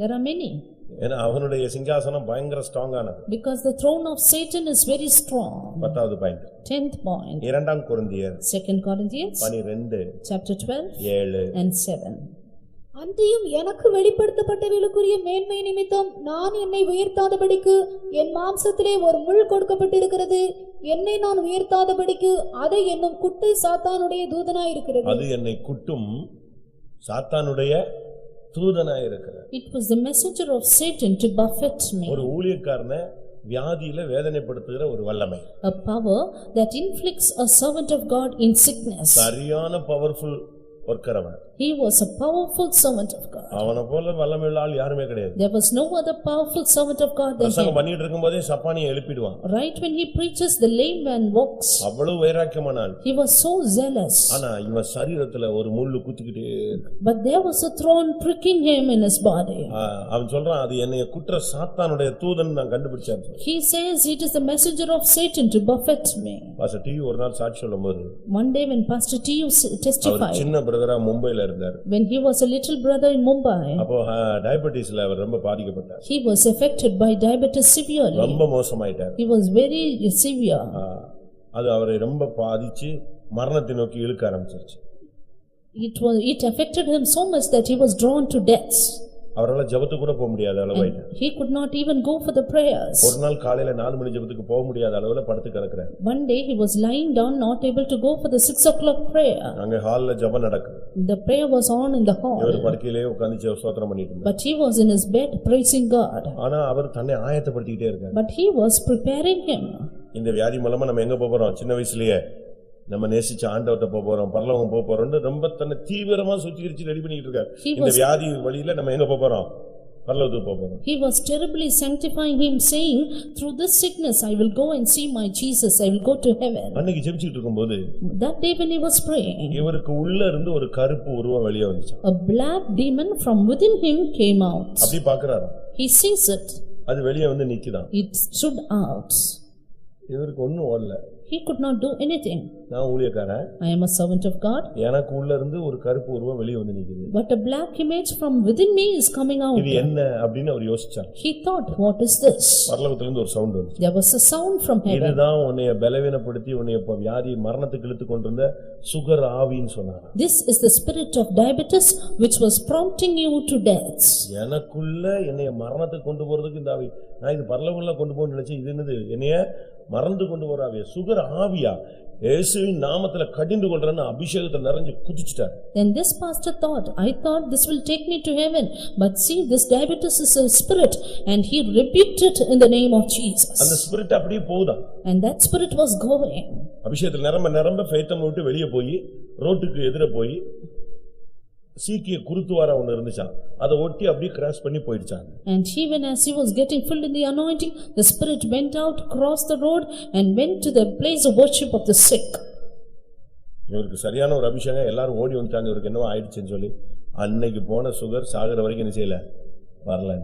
There are many. ஏன்னா அவனுடைய சிங்காசனம் பயங்கர ஸ்ட்ராங்கானது. Because the throne of Satan is very strong. 10வது பாயிண்ட். 10th point. 2 கொரிந்தியர் 2 Corinthians 12 chapter 12 7 and 7. அன்றியும் எனக்கு வெளிப்படுத்தப்பட்டவர்களுக்குரிய மேன்மை நிமித்தம் நான் என்னை உயர்த்தாதபடிக்கு என் மாம்சத்திலே ஒரு முள் கொடுக்கப்பட்டிருக்கிறது. என்னை நான் உயர்த்தாதபடிக்கு அதை என்னும் குட்டை சாத்தானுடைய தூதனாயிருக்கிறது. அது என்னை குட்டும் சாத்தானுடைய தூதனாயிருக்கிறது. It was the messenger of Satan to buffet me. ஒரு ஊழியக்காரனை வியாதியில வேதனைப்படுத்துகிற ஒரு வல்லமை. A power that inflicts a servant of God in sickness. சரியான பவர்ஃபுல் ஒர்க்கர் அவன். He was a powerful servant of God. அவனை போல வல்லமையுள்ள ஆள் யாருமே கிடையாது. There was no other powerful servant of God than பிரசங்கம் him. பண்ணிட்டு இருக்கும்போதே சப்பானியை எழுப்பிடுவான். Right when he preaches, the lame man walks. அவ்வளவு வைராக்கியமான ஆள். He was so zealous. ஆனா இவன் சரீரத்துல ஒரு முள்ளு குத்திக்கிட்டே இருக்கு. But there was a thorn pricking him in his body. அவன் சொல்றான் அது என்னைய குற்ற சாத்தானுடைய தூதன் நான் கண்டுபிடிச்சேன். He says it is the messenger of Satan to buffet me. Pastor D ஒரு நாள் சாட்சி சொல்லும்போது One day when Pastor T testified, சின்ன பிரதரா மும்பைல இருந்தார். when he was a little brother in Mumbai, அப்போ டயபெட்டிஸ்ல அவர் ரொம்ப பாதிக்கப்பட்டார். he was affected by diabetes severely. ரொம்ப மோசமாயிட்டார். He was very severe. அது அவரை ரொம்ப பாதிச்சு மரணத்தை நோக்கி இழுக்க ஆரம்பிச்சிருச்சு. It affected him so much that he was drawn to death. அவரால ஜெபத்துக்கு கூட போக முடியாத அளவுக்கு He could not even go for the prayers. ஒரு நாள் காலையில 4 மணி ஜெபத்துக்கு போக முடியாத அளவுல படுத்து கிடக்குறார். One day he was lying down, not able to go for the 6 o'clock prayer. அங்க ஹால்ல ஜெபம் நடக்குது. The prayer was on in the hall. இவர் படுக்கையிலே உட்கார்ந்து ஸ்தோத்திரம் பண்ணிட்டு இருந்தார். But he was in his bed praising God. ஆனா அவர் தன்னை ஆயத்தப்படுத்திட்டே இருக்கார். But he was preparing him. இந்த வியாதி மூலமா நம்ம எங்க போறோம்? சின்ன வயசுலயே நம்ம நேசிச்ச ஆண்டவர்ட்ட போறோம், பரலோகம் போறோம்னு ரொம்ப தன்னை தீவிரமா சுத்திகரிச்சு ரெடி பண்ணிட்டு இருக்கார். இந்த வியாதி வழியில நம்ம எங்க போறோம்? பரலோகத்துக்கு போறோம். He was terribly sanctifying him, saying, through this sickness I will go and see my Jesus, I will go to heaven. அன்னைக்கு ஜெபிச்சிட்டு இருக்கும்போது that day when he was praying, இவருக்கு உள்ள இருந்து ஒரு கருப்பு உருவம் வெளியே வந்துச்சு. a black demon from within him came out. அப்படி பார்க்கறாரு. He sees it. அது வெளியே வந்து நிக்குதாம். It stood out. இவருக்கு ஒண்ணும் ஓடல. He could not do anything. நான் ஊழியக்காரன். I am a servant of God. எனக்கு உள்ள இருந்து ஒரு கருப்பு உருவம் வெளியே வந்து நிக்குது. But a black image from within me is coming out. இது என்ன அப்படினு அவர் யோசிச்சார். He thought, what is this? பரலோகத்துல இருந்து ஒரு சவுண்ட் வந்துச்சு. There was a sound from heaven. இதுதான் உன்னை பலவீனப்படுத்தி உன்னை வியாதி மரணத்துக்கு இழுத்து கொண்டிருந்த சுகர் ஆவின்னு சொன்னார். This is the spirit of diabetes which was prompting you to death. எனக்குள்ள என்னைய மரணத்துக்கு கொண்டு போறதுக்கு இந்த ஆவி, நான் இது பரலோகத்துல கொண்டு போன்னு நினைச்சேன். இது என்னது? என்னைய மறந்து கொண்டு போற ஆவியா? சுகர் ஆவியா? இயேசுவின் நாமத்துல கடிந்து கொள்றேன்னு அபிஷேகத்துல நிறைஞ்சு குதிச்சிட்டார். Then this pastor thought, I thought this will take me to heaven, but see, this diabetes is a spirit, and he rebuked it in the name of Jesus. அந்த ஸ்பிரிட் அப்படியே போகுதா? And that spirit was going. அபிஷேகத்துல நிரம்ப fathom விட்டு வெளியே போய் ரோட்டுக்கு எதிர போய் சீக்கிய குருத்துவாரா ஒன்னு இருந்துச்சான், அதை ஒட்டி அப்படியே கிராஸ் பண்ணி போயிடுச்சான். And even as he was getting filled in the anointing, the spirit went out, crossed the road, and went to the place of worship of the sick. இவருக்கு சரியான ஒரு அபிஷேகம், எல்லாரும் ஓடி வந்துட்டாங்க. இவருக்கு என்னவோ ஆயிடுச்சுன்னு சொல்லி அன்னைக்கு போன சுகர் சாகர வரைக்கும் என்ன செய்யல, வரல.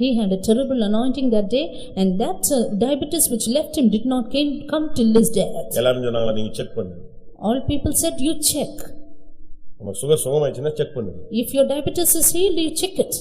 He had a terrible anointing that day, and that diabetes which left him did not come till his death. எல்லாரும் சொன்னாங்களா, நீங்க செக் பண்ணு. All people said, you check. உங்க சுகர் சுகமாயிடுச்சுன்னா செக் பண்ணு. If your diabetes is healed, you check it.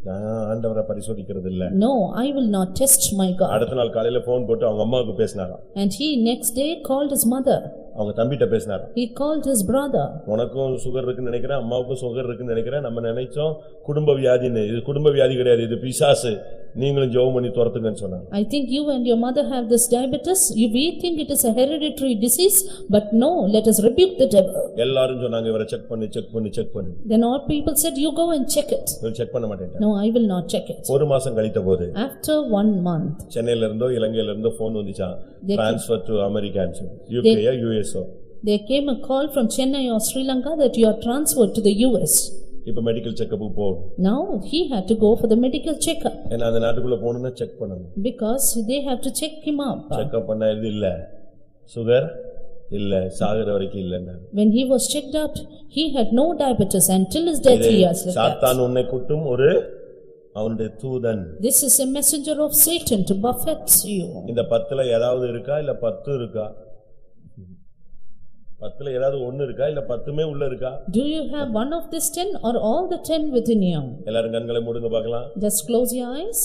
நான் ஆண்டவரை பரிசோதிக்கிறது இல்ல. No, I will not test my God. அடுத்த நாள் காலையில போன் போட்டு அவங்க அம்மாவுக்கு பேசினாராம். And he next day called his mother. அவங்க தம்பிட்ட பேசினாராம். He called his brother. உனக்கும் சுகர் இருக்குன்னு நினைக்கிறேன், அம்மாவுக்கும் சுகர் இருக்குன்னு நினைக்கிறேன். நம்ம நினைச்சோம் குடும்ப வியாதின்னு. இது குடும்ப வியாதி கிடையாது, இது பிசாசு. நீங்களும் ஜெபம் பண்ணி துரத்துங்கன்னு சொன்னாங்க. I think you and your mother have this diabetes. We think it is a hereditary disease, but no, let us rebuke the devil. எல்லாரும் சொன்னாங்க இவரை செக் பண்ணு செக் பண்ணு செக் பண்ணு. Then all people said, you go and check it. இவர் check பண்ண மாட்டேன். No, I will not check it. ஒரு மாசம் கழித்த போது After 1 month, சென்னையில இருந்தோ இலங்கையில இருந்தோ போன் வந்துச்சான், transfer to America, UK or US. there came a call from Chennai or Sri Lanka that you are transferred to the US. இப்ப மெடிக்கல் செக்கப் போகும். Now he had to go for the medical checkup. ஏன்னா அந்த நாட்டுக்குள்ள போணும்னா check பண்ணணும். Because they have to check him up. Checkup பண்ண இது இல்ல, சுகர் இல்ல, சாகர வரைக்கும் இல்லன்னா. When he was checked out, he had no diabetes until his death he has lived. சாத்தான் உன்னை குட்டும் ஒரு அவனுடைய தூதன். This is a messenger of Satan to buffet you. இந்த 10ல ஏதாவது இருக்கா இல்ல 10 இருக்கா? 10ல ஏதாவது ஒன்னு இருக்கா இல்ல 10மே உள்ள இருக்கா? Do you have one of this 10 or all the 10 within you? எல்லாரும் கண்களை மூடுங்க பார்க்கலாம். Just close your eyes.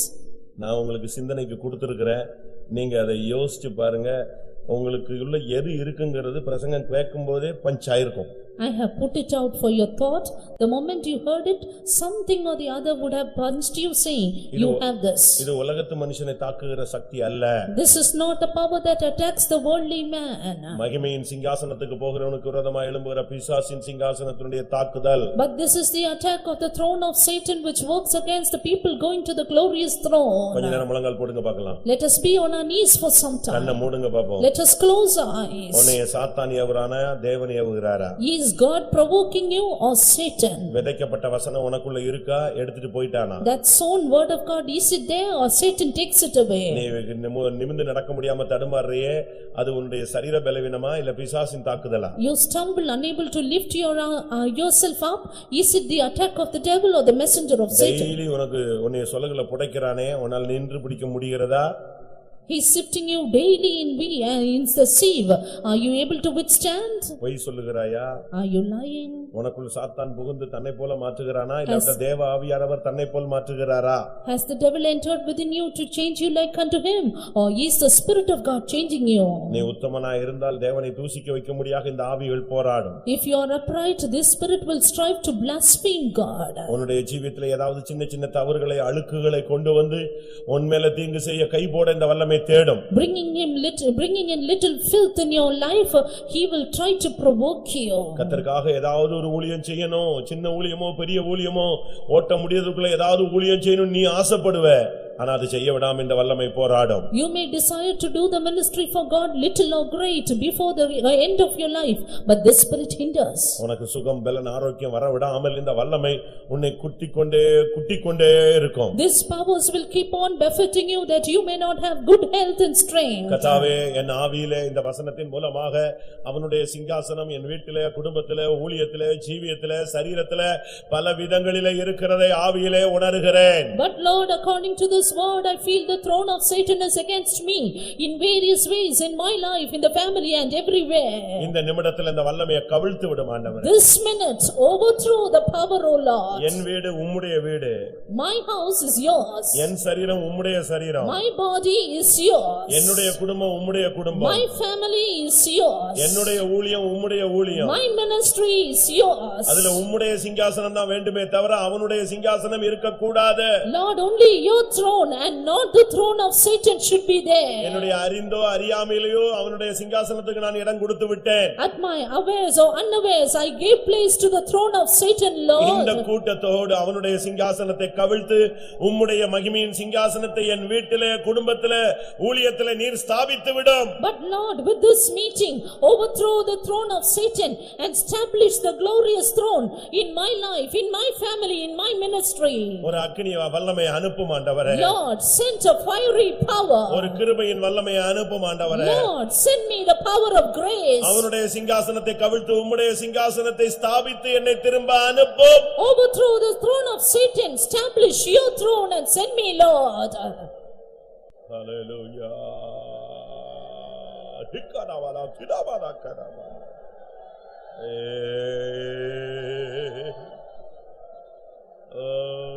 நான் உங்களுக்கு சிந்தனைக்கு கொடுத்திருக்கிறேன், நீங்க அதை யோசிச்சு பாருங்க. உங்களுக்கு உள்ள எது இருக்குங்கிறது பிரசங்கம் கேட்கும்போதே பஞ்ச் ஆயிருக்கும். I have put it out for your thought. The moment you heard it, something or the other would have punched you saying, you have this. இது உலகத்து மனுஷனை தாக்குகிற சக்தி அல்ல. This is not a power that attacks the worldly man. மகிமையின் சிங்காசனத்துக்கு போகிறவனுக்கு விரோதமாய் எழும்புகிற பிசாசின் சிங்காசனத்தினுடைய தாக்குதல். But this is the attack of the throne of Satan which works against the people going to the glorious throne. கொஞ்ச நேரம் முழங்கால் போடுங்க பார்க்கலாம். Let us be on our knees for some time. கண்ணை மூடுங்க பாப்போம். Let us close our eyes. உன்னை சாத்தான் ஏவுறானா தேவன் ஏவுகிறாரா? Is God provoking you or Satan? விதைக்கப்பட்ட வசனம் உனக்குள்ள இருக்கா, எடுத்துட்டு போய்ட்டானா? That sown word of God, is it there or Satan takes it away? நீ நிமிர்ந்து நடக்க முடியாம தடுமாறியே, அது உன்னுடைய சரீர பலவீனமா இல்ல பிசாசின் தாக்குதலா? You stumble unable to lift yourself up, is it the attack of the devil or the messenger of Satan? Daily உனக்கு உன்னை சொல்லுகளை புடைக்கிறானே, உன்னால் நின்று பிடிக்க முடிகிறதா? He is sifting you daily in the sieve. Are you able to withstand? பொய் சொல்லுகிறாயா? Are you lying? உனக்குள் சாத்தான் புகுந்து தன்னை போல மாற்றுகிறானா இல்ல தேவ ஆவியானவர் தன்னை போல் மாற்றுகிறாரா? Has the devil entered within you to change you like unto him, or is the Spirit of God changing you? நீ உத்தமனாய் இருந்தால் தேவனை தூசிக்க வைக்க முடியாக இந்த ஆவிகள் போராடும். If you are upright, this spirit will strive to blaspheme God. உன்னுடைய ஜீவிதத்தில் ஏதாவது சின்ன சின்ன தவறுகளை அழுக்குகளை கொண்டு வந்து உன்மேல தீங்கு செய்ய கை போட இந்த வல்லமை தேடும். Bringing in little filth in your life, he will try to provoke you. கர்த்தருக்காக ஏதாவது ஒரு ஊழியம் செய்யணும், சின்ன ஊழியமோ பெரிய ஊழியமோ ஓட்ட முடியதுக்குள்ள ஏதாவது ஊழியம் செய்யணும் நீ ஆசைப்படுவே, ஆனா அது செய்ய விடாம இந்த வல்லமை போராடும். You may desire to do the ministry for God, little or great, before the end of your life, but this spirit hinders. உனக்கு சுகம் பலன் ஆரோக்கியம் வர விடாமல் இந்த வல்லமை உன்னை குட்டிக்கொண்டே இருக்கும். These powers will keep on buffeting you that you may not have good health and strength. கர்த்தாவே, என் ஆவியிலே இந்த வசனத்தின் மூலமாக அவனுடைய சிங்காசனம் என் வீட்டிலே, குடும்பத்திலே, ஊழியத்திலே, ஜீவியத்திலே, சரீரத்திலே பல விதங்களிலே இருக்கிறதை ஆவியிலே உணர்கிறேன். But Lord, according to this word, I feel the throne of Satan is against me in various ways in my life, in the family and everywhere. இந்த நிமிடத்தில் இந்த வல்லமையை கவிழ்த்து விடும் ஆண்டவரே. This minute overthrow the power, O Lord. என் வீடு உம்முடைய வீடு. My house is yours. என் சரீரம் உம்முடைய சரீரம். My body is yours. என்னுடைய குடும்பம் உம்முடைய குடும்பம். My family is yours. என்னுடைய ஊழியம் உம்முடைய ஊழியம். My ministry is yours. அதுல உம்முடைய சிங்காசனம் தான் வேண்டுமே தவிர அவனுடைய சிங்காசனம் இருக்க கூடாது. Lord, only your throne and not the throne of Satan should be there. என்னுடைய அறிந்தோ அறியாமையிலோ அவனுடைய சிங்காசனத்துக்கு நான் இடம் கொடுத்து விட்டேன். At my awares or unawares, I gave place to the throne of Satan, Lord. இந்த கூட்டத்தோடு அவனுடைய சிங்காசனத்தை கவிழ்த்து உம்முடைய மகிமையின் சிங்காசனத்தை என் வீட்டிலே, குடும்பத்திலே, ஊழியத்திலே நீர் ஸ்தாபித்து விடும். But Lord, with this meeting, overthrow the throne of Satan and establish the glorious throne in my life, in my family, in my ministry. ஒரு அக்கினி வல்லமை அனுப்பும் ஆண்டவரே. Lord, send a fiery power. ஒரு கிருபையின் வல்லமை அனுப்பும் ஆண்டவரே. Lord, send me the power of grace. அவனுடைய சிங்காசனத்தை கவிழ்த்து உம்முடைய சிங்காசனத்தை ஸ்தாபித்து என்னை திரும்ப அனுப்பும். Overthrow the throne of Satan, establish your throne and send me, Lord. Hallelujah. Dikadavala kidabala kadaba. Oh